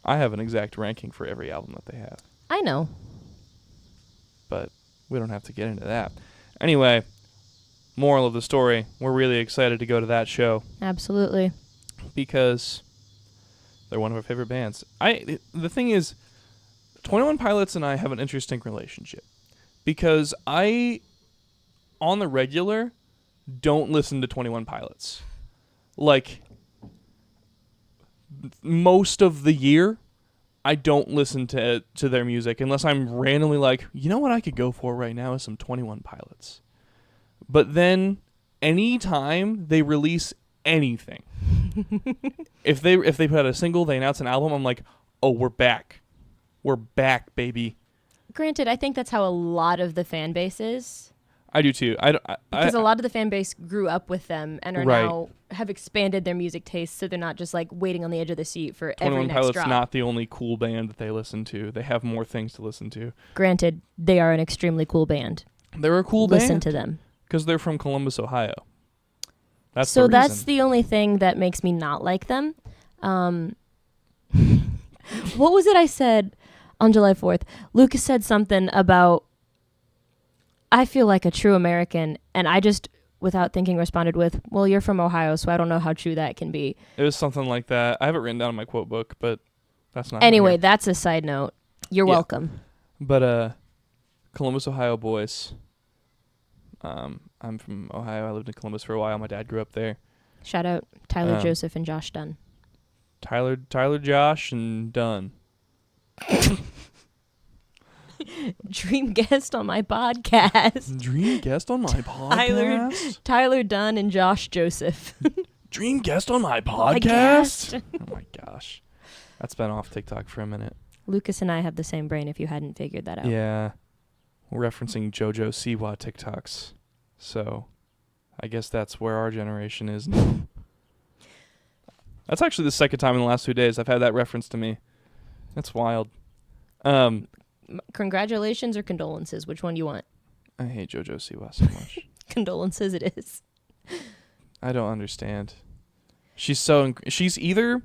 Speaker 1: I have an exact ranking for every album that they have,
Speaker 2: I know.
Speaker 1: but we don't have to get into that. Anyway, moral of the story, we're really excited to go to that show
Speaker 2: Absolutely.
Speaker 1: because they're one of our favorite bands. The thing is, 21 Pilots and I have an interesting relationship because I, on the regular, don't listen to 21 Pilots. Like, most of the year, I don't listen to their music unless I'm randomly like, you know what I could go for right now is some 21 Pilots. But then, anytime they release anything, if they put out a single, they announce an album, I'm like, oh, we're back, baby.
Speaker 2: Granted, I think that's how a lot of the fan base is.
Speaker 1: I do too.
Speaker 2: Because a lot of the fan base grew up with them and are
Speaker 1: Right.
Speaker 2: now have expanded their music tastes, so they're not just like waiting on the edge of the seat for every
Speaker 1: 21
Speaker 2: next
Speaker 1: Pilots
Speaker 2: drop.
Speaker 1: not the only cool band that they listen to. They have more things to listen to.
Speaker 2: Granted, they are an extremely cool band.
Speaker 1: They're a cool
Speaker 2: Listen
Speaker 1: band.
Speaker 2: to them.
Speaker 1: Because they're from Columbus, Ohio. That's
Speaker 2: So
Speaker 1: the
Speaker 2: that's
Speaker 1: reason.
Speaker 2: the only thing that makes me not like them. What was it I said on July 4th? Lucas said something about, I feel like a true American, and I just, without thinking, responded with, well, you're from Ohio, so I don't know how true that can be.
Speaker 1: It was something like that. I have it written down in my quote book, but that's not
Speaker 2: Anyway,
Speaker 1: here.
Speaker 2: that's a side note. You're
Speaker 1: Yeah.
Speaker 2: welcome.
Speaker 1: But Columbus, Ohio boys. I'm from Ohio. I lived in Columbus for a while. My dad grew up there.
Speaker 2: Shout out Tyler
Speaker 1: Um,
Speaker 2: Joseph and Josh Dunn.
Speaker 1: Tyler, Josh, and Dunn.
Speaker 2: Dream guest on my podcast.
Speaker 1: Dream guest on my podcast.
Speaker 2: Tyler Dunn and Josh Joseph.
Speaker 1: Dream guest on my
Speaker 2: Podcast.
Speaker 1: podcast. Oh my gosh, that's been off TikTok for a minute.
Speaker 2: Lucas and I have the same brain if you hadn't figured that out.
Speaker 1: Yeah, we're referencing JoJo Siwa TikToks, so I guess that's where our generation is now. That's actually the second time in the last 2 days I've had that reference to me. That's wild.
Speaker 2: Congratulations or condolences? Which one do you want?
Speaker 1: I hate JoJo Siwa so much.
Speaker 2: Condolences it is.
Speaker 1: I don't understand. She's either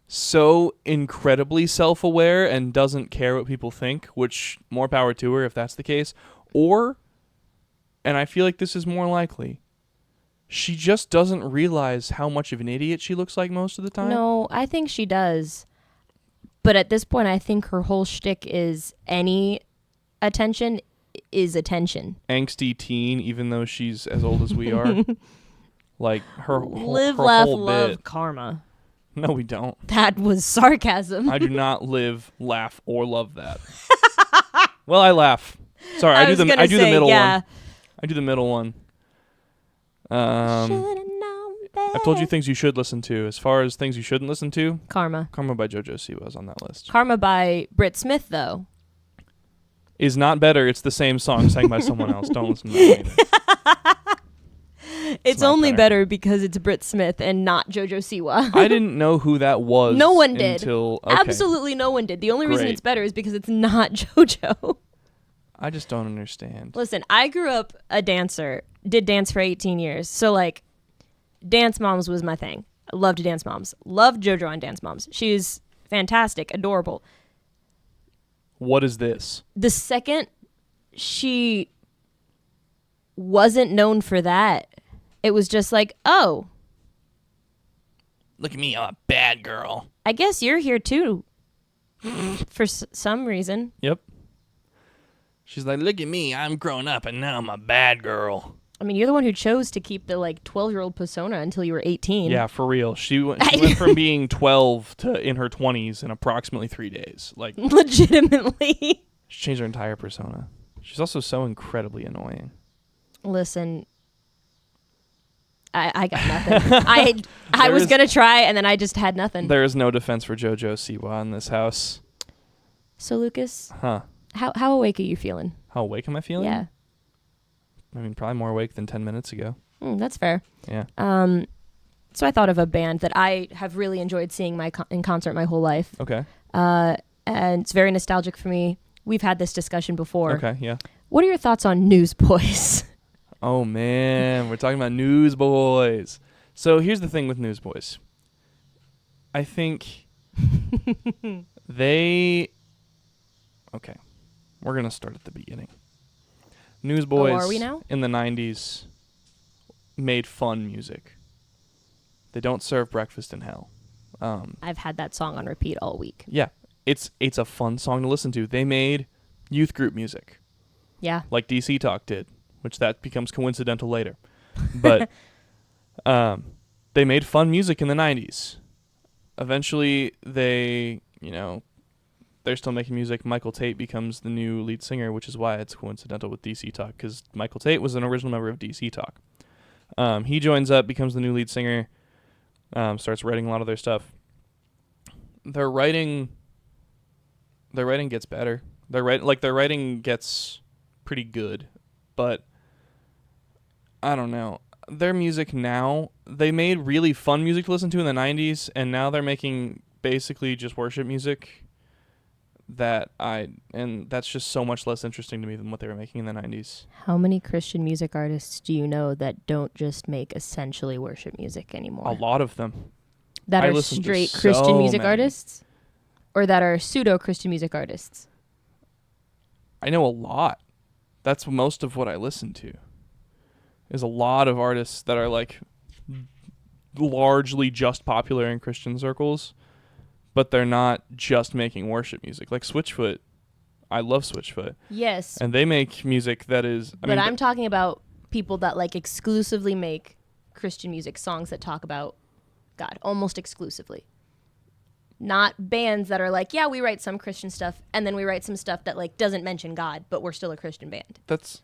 Speaker 1: so incredibly self-aware and doesn't care what people think, which more power to her if that's the case, or, and I feel like this is more likely, she just doesn't realize how much of an idiot she looks like most of the time.
Speaker 2: No, I think she does. But at this point, I think her whole shtick is any attention is attention.
Speaker 1: Angsty teen, even though she's as old as we are. Like her
Speaker 2: Live,
Speaker 1: her
Speaker 2: laugh,
Speaker 1: whole
Speaker 2: love,
Speaker 1: bit.
Speaker 2: karma.
Speaker 1: No, we don't.
Speaker 2: That was sarcasm.
Speaker 1: I do not live, laugh, or love that. Well, I laugh. Sorry, I do the middle one. I do the middle one. I've told you things you should listen to. As far as things you shouldn't listen to,
Speaker 2: Karma.
Speaker 1: Karma by JoJo Siwa is on that list.
Speaker 2: Karma by Britt Smith, though.
Speaker 1: Is not better. It's the same song sang by someone else. Don't listen to that either.
Speaker 2: It's
Speaker 1: not
Speaker 2: only better because it's Britt Smith and not JoJo Siwa.
Speaker 1: I didn't know who that was.
Speaker 2: No one did.
Speaker 1: Until, okay.
Speaker 2: Absolutely no one did. The only reason
Speaker 1: Great.
Speaker 2: it's better is because it's not JoJo.
Speaker 1: I just don't understand.
Speaker 2: Listen, I grew up a dancer, did dance for 18 years. So, like, Dance Moms was my thing. I loved Dance Moms. Loved JoJo on Dance Moms. She's fantastic, adorable.
Speaker 1: What is this?
Speaker 2: The second she wasn't known for that, it was just like, oh,
Speaker 1: Look at me, I'm a bad girl.
Speaker 2: I guess you're here too. For some reason.
Speaker 1: Yep. She's like, look at me, I'm grown up and now I'm a bad girl.
Speaker 2: I mean, you're the one who chose to keep the, like, 12-year-old persona until you were 18.
Speaker 1: Yeah, for real. She went from being 12 to in her 20s in approximately 3 days. Like,
Speaker 2: Legitimately.
Speaker 1: she changed her entire persona. She's also so incredibly annoying.
Speaker 2: Listen, I got nothing. I was going to try, and then I just had nothing.
Speaker 1: There is no defense for JoJo Siwa in this house.
Speaker 2: So, Lucas,
Speaker 1: Huh.
Speaker 2: how awake are you feeling?
Speaker 1: How awake am I feeling?
Speaker 2: Yeah.
Speaker 1: I mean, probably more awake than 10 minutes ago.
Speaker 2: That's fair.
Speaker 1: Yeah.
Speaker 2: So I thought of a band that I have really enjoyed seeing in concert my whole life.
Speaker 1: Okay.
Speaker 2: And it's very nostalgic for me. We've had this discussion before.
Speaker 1: Okay, yeah.
Speaker 2: What are your thoughts on Newsboys?
Speaker 1: Oh, man. We're talking about Newsboys. So here's the thing with Newsboys. I think they... Okay. We're going to start at the beginning. Newsboys
Speaker 2: are we now?
Speaker 1: in the 90s made fun music. They don't serve breakfast in hell.
Speaker 2: I've had that song on repeat all week.
Speaker 1: Yeah. It's a fun song to listen to. They made youth group music.
Speaker 2: Yeah.
Speaker 1: Like DC Talk did, which that becomes coincidental later. But they made fun music in the 90s. Eventually, they're still making music. Michael Tate becomes the new lead singer, which is why it's coincidental with DC Talk, because Michael Tate was an original member of DC Talk. He joins up, becomes the new lead singer, starts writing a lot of their stuff. Their writing gets better. Their writing gets pretty good, but I don't know. Their music now, they made really fun music to listen to in the 90s, and now they're making basically just worship music and that's just so much less interesting to me than what they were making in the 90s.
Speaker 2: How many Christian music artists do you know that don't just make essentially worship music anymore?
Speaker 1: A lot of them.
Speaker 2: That
Speaker 1: I
Speaker 2: are
Speaker 1: listen to
Speaker 2: straight
Speaker 1: so
Speaker 2: Christian music
Speaker 1: many.
Speaker 2: artists? Or that are pseudo-Christian music artists?
Speaker 1: I know a lot. That's most of what I listen to. There's a lot of artists that are like largely just popular in Christian circles, but they're not just making worship music. Like Switchfoot, I love Switchfoot.
Speaker 2: Yes.
Speaker 1: And they make music that is...
Speaker 2: I'm talking about people that like exclusively make Christian music, songs that talk about God, almost exclusively. Not bands that are like, yeah, we write some Christian stuff, and then we write some stuff that like doesn't mention God, but we're still a Christian band. It's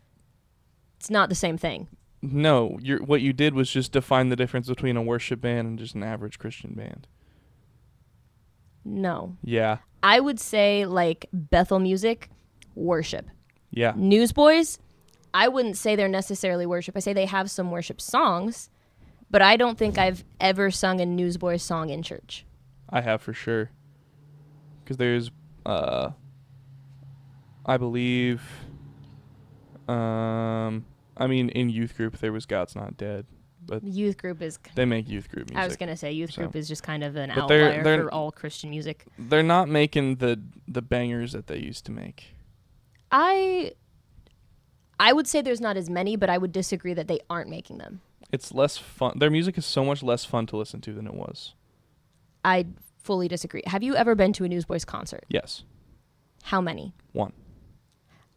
Speaker 2: not the same thing.
Speaker 1: No, what you did was just define the difference between a worship band and just an average Christian band.
Speaker 2: No.
Speaker 1: Yeah.
Speaker 2: I would say like Bethel music, worship.
Speaker 1: Yeah.
Speaker 2: Newsboys, I wouldn't say they're necessarily worship. I say they have some worship songs, but I don't think I've ever sung a Newsboys song in church.
Speaker 1: I have for sure. Because there's, I believe, in youth group there was God's Not Dead. But
Speaker 2: Youth group is...
Speaker 1: they make youth group music.
Speaker 2: I was going to say youth group is just kind of an
Speaker 1: But
Speaker 2: outlier
Speaker 1: they're
Speaker 2: for all Christian music.
Speaker 1: They're not making the bangers that they used to make.
Speaker 2: I would say there's not as many, but I would disagree that they aren't making them.
Speaker 1: It's less fun. Their music is so much less fun to listen to than it was.
Speaker 2: I fully disagree. Have you ever been to a Newsboys concert?
Speaker 1: Yes.
Speaker 2: How many?
Speaker 1: One.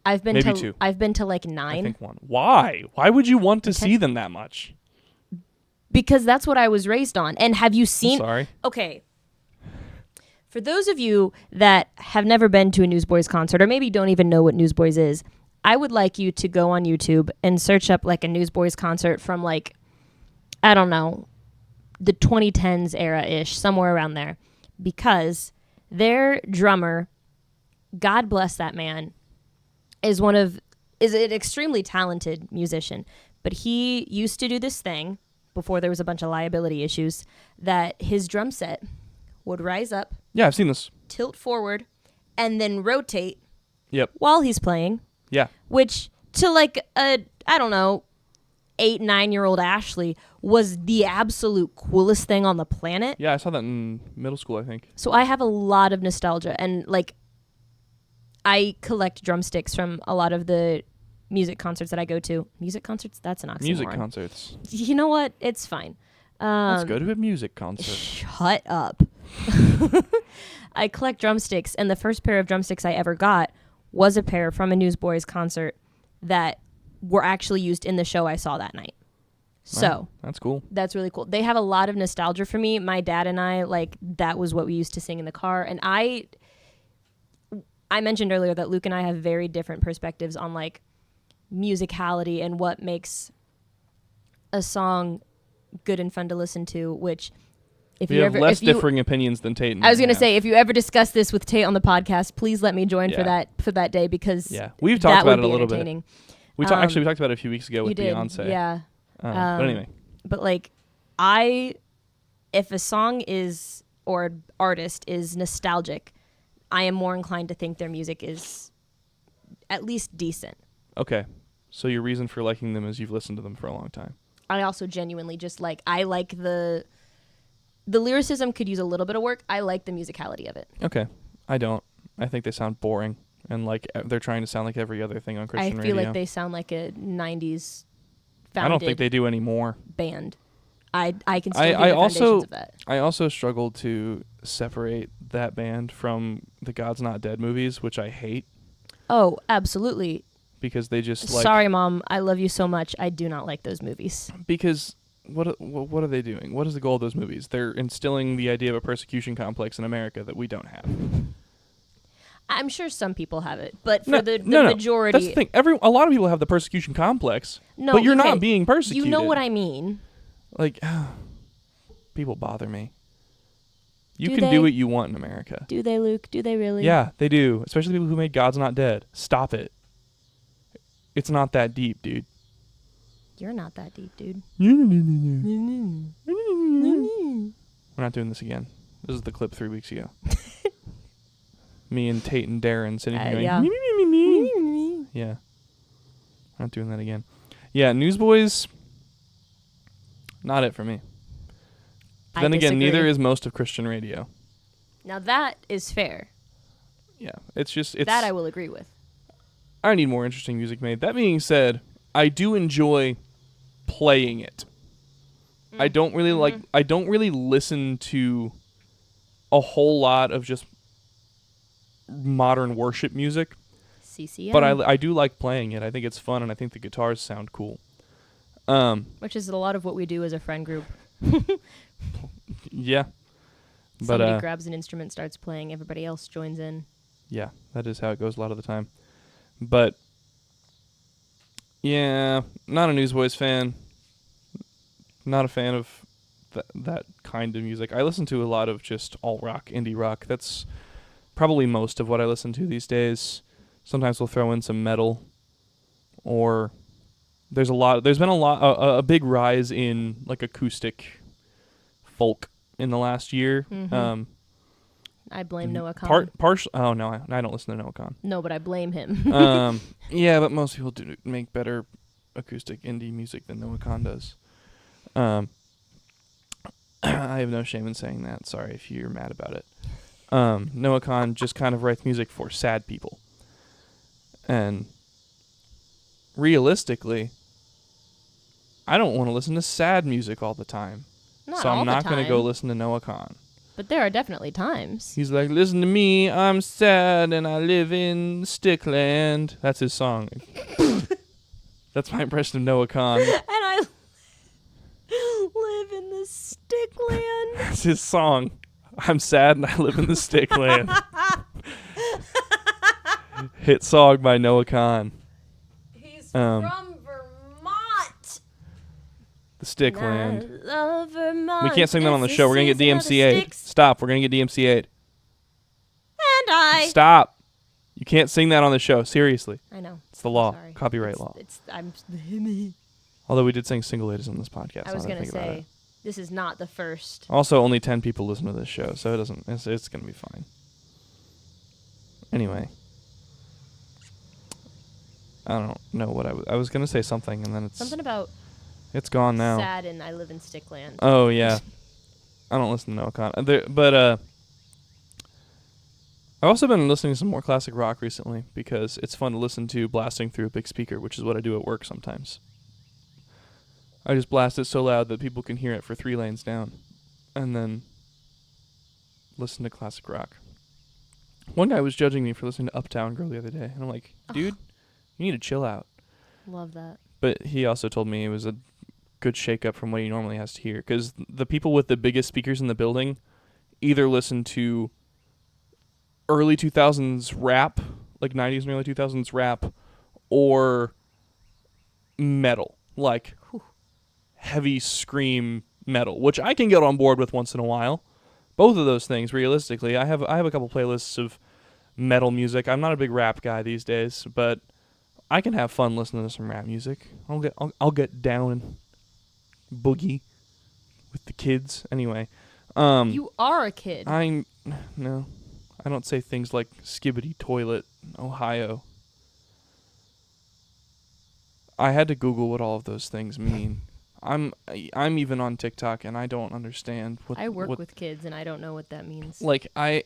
Speaker 2: I've been
Speaker 1: Maybe
Speaker 2: to
Speaker 1: two.
Speaker 2: I've been to like 9.
Speaker 1: I think one. Why? Why would you want to see them that much?
Speaker 2: Because that's what I was raised on. And have you
Speaker 1: I'm
Speaker 2: seen...
Speaker 1: sorry.
Speaker 2: Okay. For those of you that have never been to a Newsboys concert, or maybe don't even know what Newsboys is, I would like you to go on YouTube and search up like a Newsboys concert from like, I don't know, the 2010s era-ish, somewhere around there. Because their drummer, God bless that man, is an extremely talented musician. but he used to do this thing before there was a bunch of liability issues that his drum set would rise up,
Speaker 1: Yeah, I've seen this.
Speaker 2: tilt forward, and then rotate
Speaker 1: Yep.
Speaker 2: while he's playing,
Speaker 1: Yeah.
Speaker 2: which to like a, I don't know, 8-9-year-old Ashley was the absolute coolest thing on the planet.
Speaker 1: Yeah, I saw that in middle school, I think.
Speaker 2: So I have a lot of nostalgia, and like I collect drumsticks from a lot of the music concerts that I go to. Music concerts? That's an oxymoron.
Speaker 1: Music concerts.
Speaker 2: You know what? It's fine.
Speaker 1: Let's go to a music concert.
Speaker 2: Shut up. I collect drumsticks, and the first pair of drumsticks I ever got was a pair from a Newsboys concert that were actually used in the show I saw that night. So
Speaker 1: Wow, that's cool.
Speaker 2: that's really cool. They have a lot of nostalgia for me. My dad and I, like, that was what we used to sing in the car. And I mentioned earlier that Luke and I have very different perspectives on, like, musicality and what makes a song good and fun to listen to, which if
Speaker 1: We
Speaker 2: you
Speaker 1: have
Speaker 2: ever
Speaker 1: less
Speaker 2: if you,
Speaker 1: differing opinions than Tate and
Speaker 2: I was
Speaker 1: going
Speaker 2: to say, if you ever discuss this with Tate on the podcast, please let me join
Speaker 1: Yeah.
Speaker 2: for that day, because
Speaker 1: Yeah, we've talked
Speaker 2: that
Speaker 1: about
Speaker 2: would
Speaker 1: it a
Speaker 2: be
Speaker 1: little bit.
Speaker 2: entertaining.
Speaker 1: Actually, we talked about it a few weeks ago
Speaker 2: You
Speaker 1: with
Speaker 2: did,
Speaker 1: Beyonce.
Speaker 2: yeah.
Speaker 1: But anyway.
Speaker 2: But like, if a song is, or artist is nostalgic, I am more inclined to think their music is at least decent.
Speaker 1: Okay. So your reason for liking them is you've listened to them for a long time.
Speaker 2: I also genuinely just like, I like the lyricism could use a little bit of work. I like the musicality of it.
Speaker 1: Okay. I don't. I think they sound boring and like they're trying to sound like every other thing on Christian
Speaker 2: I feel
Speaker 1: radio.
Speaker 2: like they sound like a 90s founded
Speaker 1: I don't think they do anymore.
Speaker 2: band. I can still
Speaker 1: I
Speaker 2: hear the
Speaker 1: also-
Speaker 2: foundations of that.
Speaker 1: I also struggled to separate that band from the God's Not Dead movies, which I hate
Speaker 2: Oh, absolutely.
Speaker 1: because they just like
Speaker 2: Sorry, Mom. I love you so much. I do not like those movies.
Speaker 1: because what are they doing? What is the goal of those movies? They're instilling the idea of a persecution complex in America that we don't have.
Speaker 2: I'm sure some people have it, but for
Speaker 1: No,
Speaker 2: the
Speaker 1: no.
Speaker 2: majority,
Speaker 1: That's the thing. A lot of people have the persecution complex,
Speaker 2: no,
Speaker 1: but you're
Speaker 2: okay,
Speaker 1: not being persecuted.
Speaker 2: You know what I mean?
Speaker 1: Like, people bother me. You
Speaker 2: Do
Speaker 1: can
Speaker 2: they?
Speaker 1: do what you want in America.
Speaker 2: Do they, Luke? Do they really?
Speaker 1: Yeah, they do. Especially people who made God's Not Dead. Stop it. It's not that deep, dude.
Speaker 2: You're not that deep, dude.
Speaker 1: We're not doing this again. This is the clip 3 weeks ago. Me and Tate and Darren sitting here going,
Speaker 2: yeah.
Speaker 1: "Me, me, me, me, me." Yeah. Not doing that again. Yeah, Newsboys, not it for me.
Speaker 2: I
Speaker 1: Then again,
Speaker 2: disagree.
Speaker 1: neither is most of Christian radio.
Speaker 2: Now that is fair.
Speaker 1: Yeah, it's
Speaker 2: That I will agree with.
Speaker 1: I need more interesting music made. That being said, I do enjoy playing it. I don't really listen to a whole lot of just modern worship music,
Speaker 2: CCM.
Speaker 1: but I do like playing it. I think it's fun, and I think the guitars sound cool.
Speaker 2: Which is a lot of what we do as a friend group.
Speaker 1: Yeah. But
Speaker 2: Somebody grabs an instrument, starts playing, everybody else joins in.
Speaker 1: yeah, that is how it goes a lot of the time. But yeah, not a Newsboys fan. Not a fan of that kind of music. I listen to a lot of just alt rock, indie rock. That's probably most of what I listen to these days. Sometimes we'll throw in some metal, or there's been a big rise in like acoustic folk in the last year.
Speaker 2: Mhm. I blame Noah Khan.
Speaker 1: Oh no, I don't listen to Noah Khan.
Speaker 2: No, but I blame him.
Speaker 1: Yeah, but most people do make better acoustic indie music than Noah Khan does. I have no shame in saying that. Sorry if you're mad about it. Noah Khan just kind of writes music for sad people. And realistically, I don't want to listen to sad music all the time.
Speaker 2: Not
Speaker 1: so
Speaker 2: all
Speaker 1: I'm
Speaker 2: the
Speaker 1: not going to
Speaker 2: time.
Speaker 1: go listen to Noah Khan.
Speaker 2: But there are definitely times.
Speaker 1: He's like, listen to me, I'm sad and I live in Stickland. That's his song. That's my impression of Noah Khan.
Speaker 2: And I live in the Stickland.
Speaker 1: That's his song. I'm sad and I live in the Stickland. Hit song by Noah Khan.
Speaker 2: He's
Speaker 1: Um,
Speaker 2: from Vermont.
Speaker 1: The Stickland.
Speaker 2: I love Vermont.
Speaker 1: We can't sing that on the show. We're going to get
Speaker 2: It's the season of the
Speaker 1: DMCA'd.
Speaker 2: sticks.
Speaker 1: Stop. We're going to get DMCA'd.
Speaker 2: And I.
Speaker 1: Stop. You can't sing that on the show. Seriously.
Speaker 2: I know.
Speaker 1: It's the law.
Speaker 2: Sorry.
Speaker 1: Copyright
Speaker 2: It's-
Speaker 1: law.
Speaker 2: I'm.
Speaker 1: Although we did sing Single Ladies on this podcast.
Speaker 2: I was
Speaker 1: going
Speaker 2: gonna say this is not the first.
Speaker 1: Also, only 10 people listen to this show, so it's going to be fine. Anyway. I don't know what I was going to say something, and then
Speaker 2: Something about
Speaker 1: it's gone now.
Speaker 2: sad and I live in Stickland.
Speaker 1: Oh, yeah. I don't listen to Noah Kahan. But I've also been listening to some more classic rock recently because it's fun to listen to blasting through a big speaker, which is what I do at work sometimes. I just blast it so loud that people can hear it for 3 lanes down, and then listen to classic rock. One guy was judging me for listening to Uptown Girl the other day, and I'm like, dude, you need to chill out.
Speaker 2: Love that.
Speaker 1: But he also told me it was a good shake-up from what he normally has to hear, because the people with the biggest speakers in the building either listen to early 2000s rap, like 90s and early 2000s rap, or metal, like heavy scream metal, which I can get on board with once in a while. Both of those things, realistically. I have a couple playlists of metal music. I'm not a big rap guy these days, but I can have fun listening to some rap music. I'll get down and boogie with the kids. Anyway,
Speaker 2: You are a kid.
Speaker 1: No, I don't say things like skibbity toilet, Ohio. I had to Google what all of those things mean. I'm even on TikTok and I don't understand what
Speaker 2: I work with kids and I don't know what that means.
Speaker 1: Like my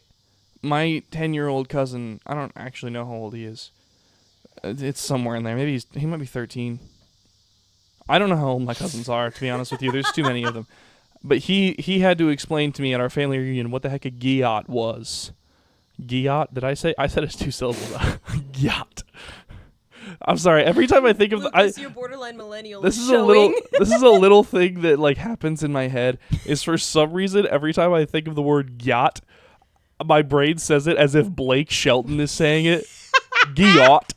Speaker 1: 10-year-old cousin, I don't actually know how old he is. It's somewhere in there. Maybe he might be 13. I don't know how old my cousins are, to be honest with you. There's too many of them. But he had to explain to me at our family reunion what the heck a gyat was. Gyat? Did I say? I said it's 2 syllables. Gyat. I'm sorry. Every time I think of
Speaker 2: Lucas, you're borderline millennial.
Speaker 1: this is a little thing that like happens in my head is for some reason every time I think of the word gyat, my brain says it as if Blake Shelton is saying it. Gyat.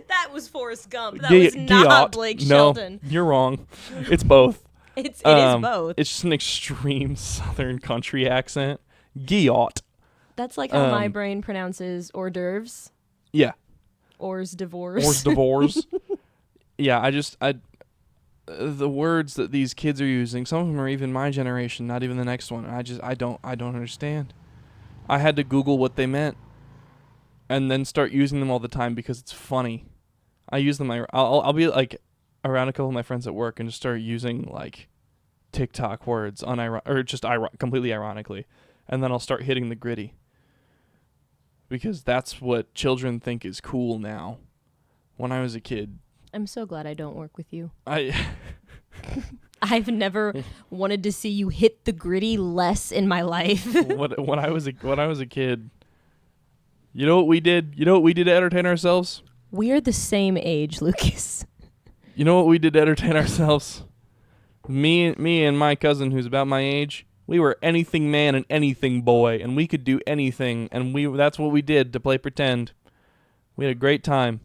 Speaker 2: That was Forrest Gump. That was not Blake Shelton.
Speaker 1: No, you're wrong. It's both.
Speaker 2: It is both.
Speaker 1: It's just an extreme southern country accent. Gyat.
Speaker 2: That's like how my brain pronounces hors d'oeuvres.
Speaker 1: Yeah.
Speaker 2: Hors d'oeuvres.
Speaker 1: Hors d'oeuvres. Yeah, the words that these kids are using, some of them are even my generation, not even the next one. I don't understand. I had to Google what they meant and then start using them all the time because it's funny. I use them. I'll be like around a couple of my friends at work and just start using like TikTok words completely ironically, and then I'll start hitting the gritty because that's what children think is cool now. When I was a kid,
Speaker 2: I'm so glad I don't work with you.
Speaker 1: I've
Speaker 2: never wanted to see you hit the gritty less in my life.
Speaker 1: When I was a kid, you know what we did? You know what we did to entertain ourselves?
Speaker 2: We're the same age, Lucas.
Speaker 1: You know what we did to entertain ourselves? Me and my cousin, who's about my age, we were anything man and anything boy, and we could do anything, and that's what we did to play pretend. We had a great time.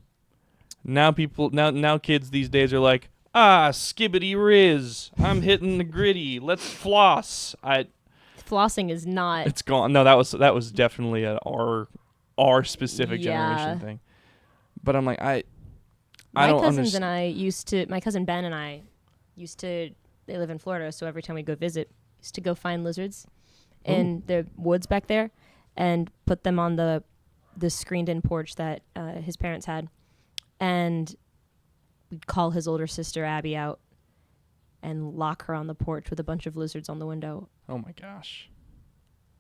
Speaker 1: Now kids these days are like, skibbity riz, I'm hitting the gritty, let's floss.
Speaker 2: Flossing is not.
Speaker 1: It's gone. No, that was definitely our specific generation thing. But I'm like, I don't understand.
Speaker 2: My cousin Ben and I used to, they live in Florida, so every time we go visit, used to go find lizards in the woods back there and put them on the screened-in porch that his parents had. And we'd call his older sister Abby out and lock her on the porch with a bunch of lizards on the window.
Speaker 1: Oh my gosh.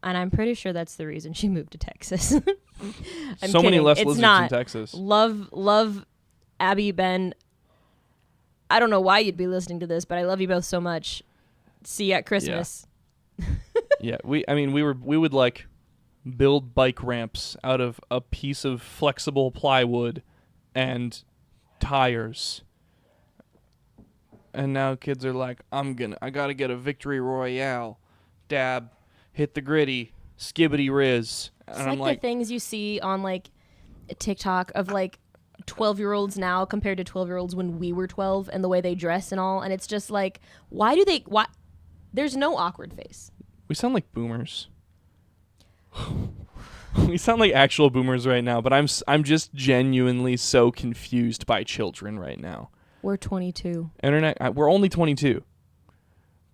Speaker 2: And I'm pretty sure that's the reason she moved to Texas. I'm
Speaker 1: so
Speaker 2: kidding.
Speaker 1: many less
Speaker 2: it's
Speaker 1: lizards
Speaker 2: not.
Speaker 1: in Texas.
Speaker 2: Love Abby, Ben. I don't know why you'd be listening to this, but I love you both so much. See you at Christmas.
Speaker 1: Yeah, we would like build bike ramps out of a piece of flexible plywood and tires. And now kids are like, I gotta get a victory royale. Dab, hit the gritty, skibbity riz.
Speaker 2: It's and like the things you see on like TikTok of like 12-year-olds now compared to 12-year-olds when we were 12 and the way they dress and all. And it's just like, why? There's no awkward face.
Speaker 1: We sound like boomers. We sound like actual boomers right now, but I'm just genuinely so confused by children right now.
Speaker 2: We're 22.
Speaker 1: We're only 22.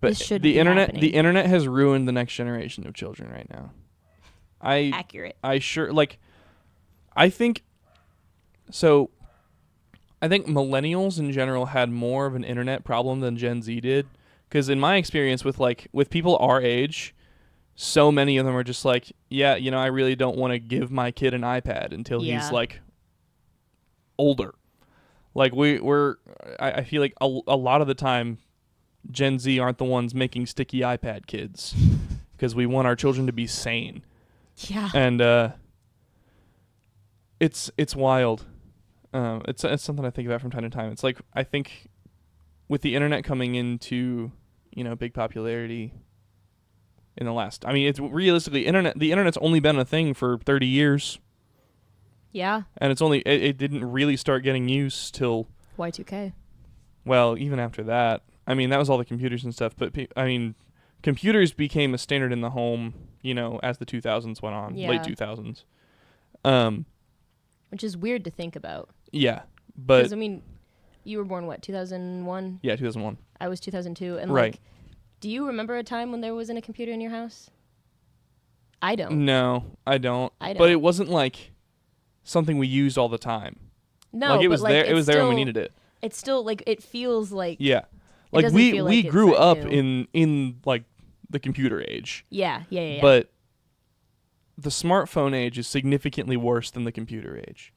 Speaker 1: But
Speaker 2: This shouldn't
Speaker 1: the
Speaker 2: be
Speaker 1: internet
Speaker 2: happening.
Speaker 1: the internet has ruined the next generation of children right now.
Speaker 2: Accurate.
Speaker 1: I think millennials in general had more of an internet problem than Gen Z did, because in my experience with people our age, so many of them are just like, yeah, I really don't want to give my kid an iPad until he's like older. Like I feel like a lot of the time Gen Z aren't the ones making sticky iPad kids because we want our children to be sane.
Speaker 2: Yeah.
Speaker 1: And it's wild. It's something I think about from time to time. It's like, I think with the internet coming into, big popularity in the last, it's realistically the internet's only been a thing for 30 years.
Speaker 2: Yeah.
Speaker 1: And it didn't really start getting used till
Speaker 2: Y2K.
Speaker 1: Well, even after that. That was all the computers and stuff, but computers became a standard in the home, as the 2000s went on, late 2000s.
Speaker 2: Which is weird to think about.
Speaker 1: Yeah, but
Speaker 2: because you were born what, 2001?
Speaker 1: Yeah, 2001.
Speaker 2: I was 2002, and
Speaker 1: right.
Speaker 2: Do you remember a time when there wasn't a computer in your house? I don't.
Speaker 1: No, I don't. But it wasn't like something we used all the time.
Speaker 2: No,
Speaker 1: it was there. It was there when we needed it.
Speaker 2: It's still it feels like
Speaker 1: we grew up in like the computer age.
Speaker 2: Yeah.
Speaker 1: But the smartphone age is significantly worse than the computer age.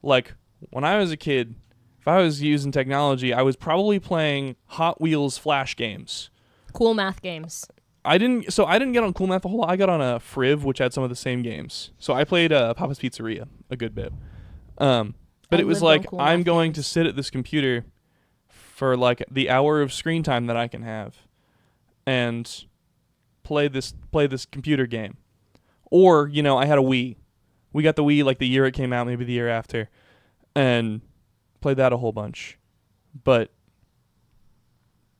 Speaker 1: Like, when I was a kid, if I was using technology, I was probably playing Hot Wheels Flash games.
Speaker 2: Cool math games.
Speaker 1: I didn't get on Cool Math a whole lot. I got on a Friv, which had some of the same games. So I played Papa's Pizzeria a good bit. But it was like, I'm going to sit at this computer for like the hour of screen time that I can have and play this computer game. Or, I had a Wii. We got the Wii like the year it came out, maybe the year after, and played that a whole bunch. But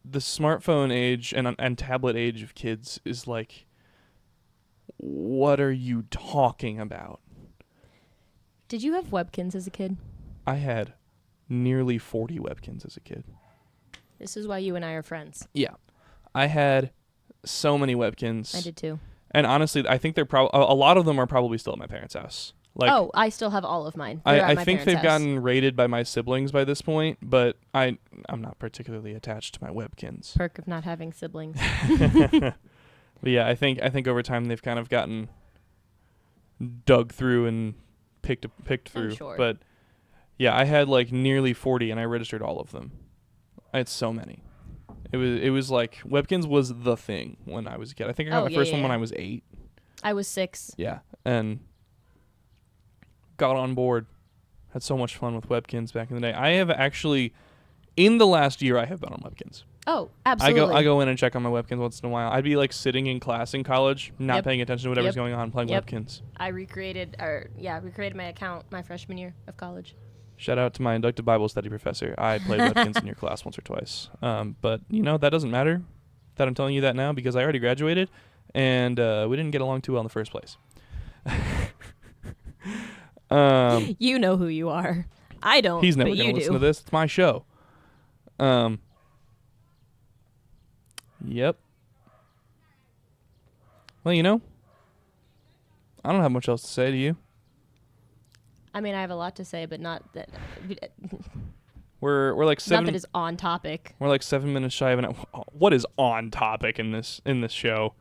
Speaker 1: the smartphone age and tablet age of kids is like, what are you talking about?
Speaker 2: Did you have Webkins as a kid?
Speaker 1: I had nearly 40 Webkins as a kid.
Speaker 2: This is why you and I are friends.
Speaker 1: Yeah. I had so many Webkins.
Speaker 2: I did too.
Speaker 1: And honestly, I think a lot of them are probably still at my parents' house. Like,
Speaker 2: I still have all of mine.
Speaker 1: I think they've gotten raided by my siblings by this point, but I'm not particularly attached to my Webkins.
Speaker 2: Perk of not having siblings.
Speaker 1: But yeah, I think over time they've kind of gotten dug through and picked through.
Speaker 2: I'm sure.
Speaker 1: But yeah, I had like nearly 40 and I registered all of them. I had so many. It was like Webkins was the thing when I was a kid. I think I got my first one when I was 8.
Speaker 2: I was 6.
Speaker 1: Yeah, and got on board. Had so much fun with Webkins back in the day. I have actually, in the last year, I have been on Webkins.
Speaker 2: Oh, absolutely.
Speaker 1: I go in and check on my Webkins once in a while. I'd be like sitting in class in college, not paying attention to whatever's going on, playing Webkins.
Speaker 2: I recreated my account my freshman year of college.
Speaker 1: Shout out to my inductive Bible study professor. I played Webkins in your class once or twice. But, that doesn't matter that I'm telling you that now because I already graduated and we didn't get along too well in the first place.
Speaker 2: You know who you are. I don't.
Speaker 1: He's never going to listen to this. It's my show. Yep. Well, I don't have much else to say to you.
Speaker 2: I have a lot to say, but not that.
Speaker 1: We're like 7.
Speaker 2: Not that is on topic.
Speaker 1: We're like 7 minutes shy of an. What is on topic in this show?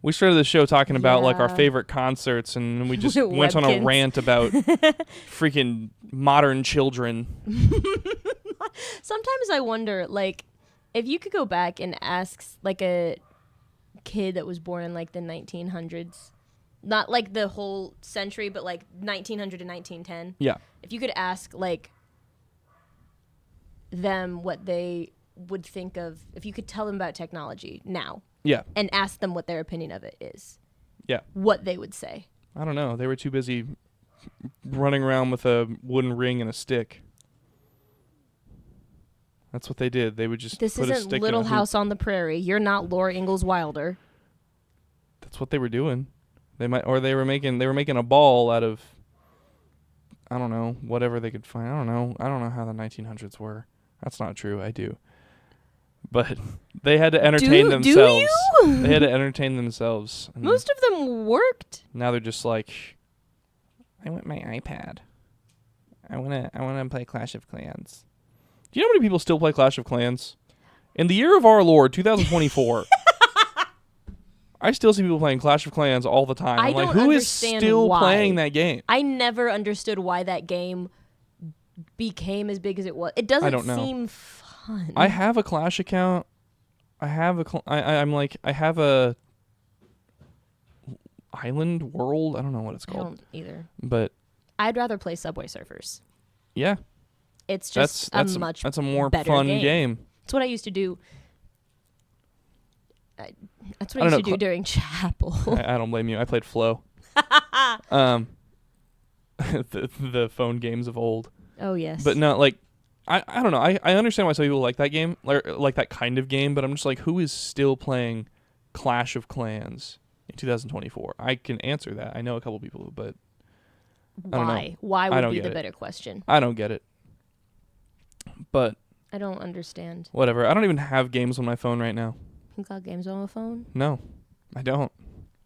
Speaker 1: We started the show talking about like our favorite concerts, and we just went on a rant about freaking modern children.
Speaker 2: Sometimes I wonder, like, if you could go back and ask like a kid that was born in like the 1900s. Not like the whole century, but like 1900 to 1910.
Speaker 1: Yeah.
Speaker 2: If you could ask like them what they would think of, if you could tell them about technology now.
Speaker 1: Yeah.
Speaker 2: And ask them what their opinion of it is.
Speaker 1: Yeah.
Speaker 2: What they would say.
Speaker 1: I don't know. They were too busy running around with a wooden ring and a stick. That's what they did. They would just
Speaker 2: This
Speaker 1: put a
Speaker 2: isn't
Speaker 1: stick
Speaker 2: Little
Speaker 1: in a
Speaker 2: House
Speaker 1: hoop.
Speaker 2: on the Prairie. You're not Laura Ingalls Wilder.
Speaker 1: That's what they were doing. They were making a ball out of, I don't know, whatever they could find. I don't know how the 1900s were. That's not true. I do. But they had to entertain themselves.
Speaker 2: Do you?
Speaker 1: They had to entertain themselves. And
Speaker 2: Most of them worked.
Speaker 1: now they're just like, I want my iPad. I wanna play Clash of Clans. Do you know how many people still play Clash of Clans? In the year of our Lord, 2024, I still see people playing Clash of Clans all the time. I'm like, who is still playing that game?
Speaker 2: I never understood why that game became as big as it was. It doesn't seem fun.
Speaker 1: I have a Clash account. I have a Island World. I don't know what it's called.
Speaker 2: I don't either.
Speaker 1: But
Speaker 2: I'd rather play Subway Surfers.
Speaker 1: yeah,
Speaker 2: It's just
Speaker 1: that's a more
Speaker 2: better
Speaker 1: fun
Speaker 2: game.
Speaker 1: game.
Speaker 2: That's what I used to do. That's what I used to do during chapel.
Speaker 1: I don't blame you. I played Flow. The phone games of old.
Speaker 2: Oh yes.
Speaker 1: But no, like I don't know. I understand why some people like that game, like that kind of game. But I'm just like, who is still playing Clash of Clans in 2024? I can answer that. I know a couple people, but I don't know.
Speaker 2: Why would be the better question?
Speaker 1: I don't get it. But
Speaker 2: I don't understand.
Speaker 1: whatever. I don't even have games on my phone right now.
Speaker 2: You got games on my phone?
Speaker 1: No, I don't.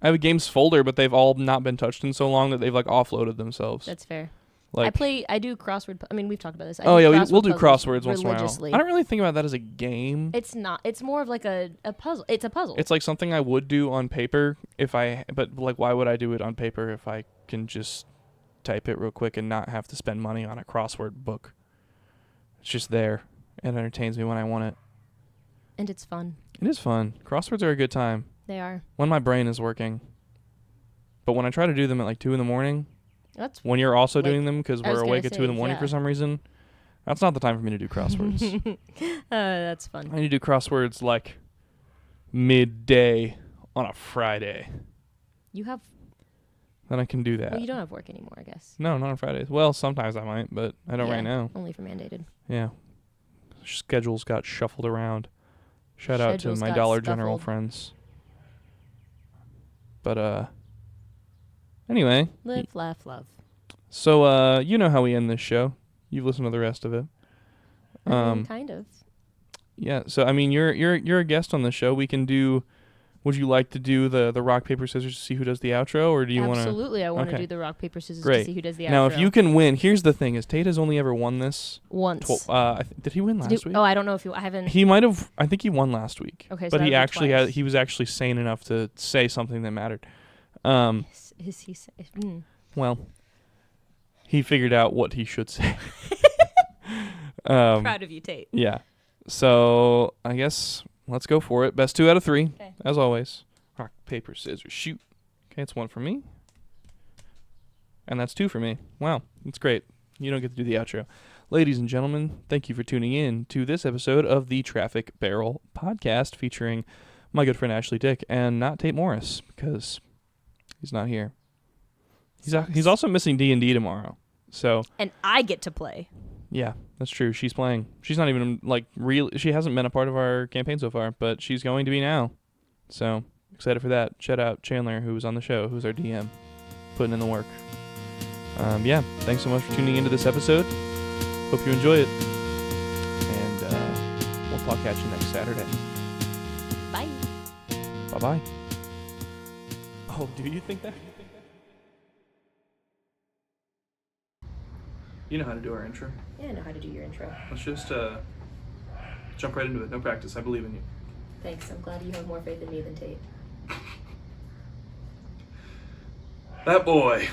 Speaker 1: I have a games folder, but they've all not been touched in so long that they've like offloaded themselves.
Speaker 2: That's fair.
Speaker 1: Like,
Speaker 2: I do crossword. I mean, we've talked about this.
Speaker 1: we'll do crosswords once in a while. I don't really think about that as a game.
Speaker 2: It's not. It's more of like a puzzle. It's a puzzle.
Speaker 1: It's like something I would do on paper but like, why would I do it on paper if I can just type it real quick and not have to spend money on a crossword book? It's just there. It entertains me when I want it.
Speaker 2: And it's fun.
Speaker 1: It is fun. Crosswords are a good time.
Speaker 2: They are.
Speaker 1: When my brain is working. But when I try to do them at like 2 a.m,
Speaker 2: That's
Speaker 1: when you're also
Speaker 2: like,
Speaker 1: doing them because we're awake at 2 a.m. for some reason, that's not the time for me to do crosswords.
Speaker 2: That's fun.
Speaker 1: I need to do crosswords like midday on a Friday.
Speaker 2: You have.
Speaker 1: Then I can do that.
Speaker 2: Well, you don't have work anymore, I guess.
Speaker 1: No, not on Fridays. Well, sometimes I might, but I don't right now.
Speaker 2: Only for mandated.
Speaker 1: Yeah. Schedules got shuffled around. Shout out to my Dollar General friends. But, anyway.
Speaker 2: Live, laugh, love.
Speaker 1: So, you know how we end this show. You've listened to the rest of it.
Speaker 2: Kind of.
Speaker 1: Yeah, so, I mean, you're a guest on the show. We can do... Would you like to do the rock, paper, scissors to see who does the outro, or do you want to...
Speaker 2: Absolutely, I want to do the rock, paper, scissors
Speaker 1: Great.
Speaker 2: to see who does the outro.
Speaker 1: Now, if you can win, here's the thing, is Tate has only ever won this...
Speaker 2: Once.
Speaker 1: Did he win last week?
Speaker 2: Oh, I don't know if I haven't...
Speaker 1: He might have... I think he won last week.
Speaker 2: Okay, so
Speaker 1: but he actually
Speaker 2: twice.
Speaker 1: he was actually sane enough to say something that mattered.
Speaker 2: Is he...
Speaker 1: Well, he figured out what he should say.
Speaker 2: Proud of you, Tate.
Speaker 1: Yeah. So, I guess let's go for it. Best 2 out of 3,
Speaker 2: okay.
Speaker 1: as always. Rock, paper, scissors, shoot. Okay, it's 1 for me. And that's 2 for me. Wow, that's great. You don't get to do the outro. Ladies and gentlemen, thank you for tuning in to this episode of the Traffic Barrel Podcast featuring my good friend Ashley Dick and not Tate Morris because he's not here. He's also missing D&D tomorrow. So.
Speaker 2: And I get to play.
Speaker 1: Yeah, that's true. She's playing. She's not even like real. She hasn't been a part of our campaign so far, but she's going to be now. So excited for that. Shout out Chandler, who was on the show, who's our DM, putting in the work. Yeah, thanks so much for tuning into this episode. Hope you enjoy it. And we'll talk at you next Saturday.
Speaker 2: Bye.
Speaker 1: Bye-bye. Oh, do you think that? You know how to do our intro.
Speaker 2: Yeah, I know how to do your intro.
Speaker 1: Let's just jump right into it. No practice. I believe in you.
Speaker 2: Thanks. I'm glad you have more faith in me than Tate.
Speaker 1: That boy.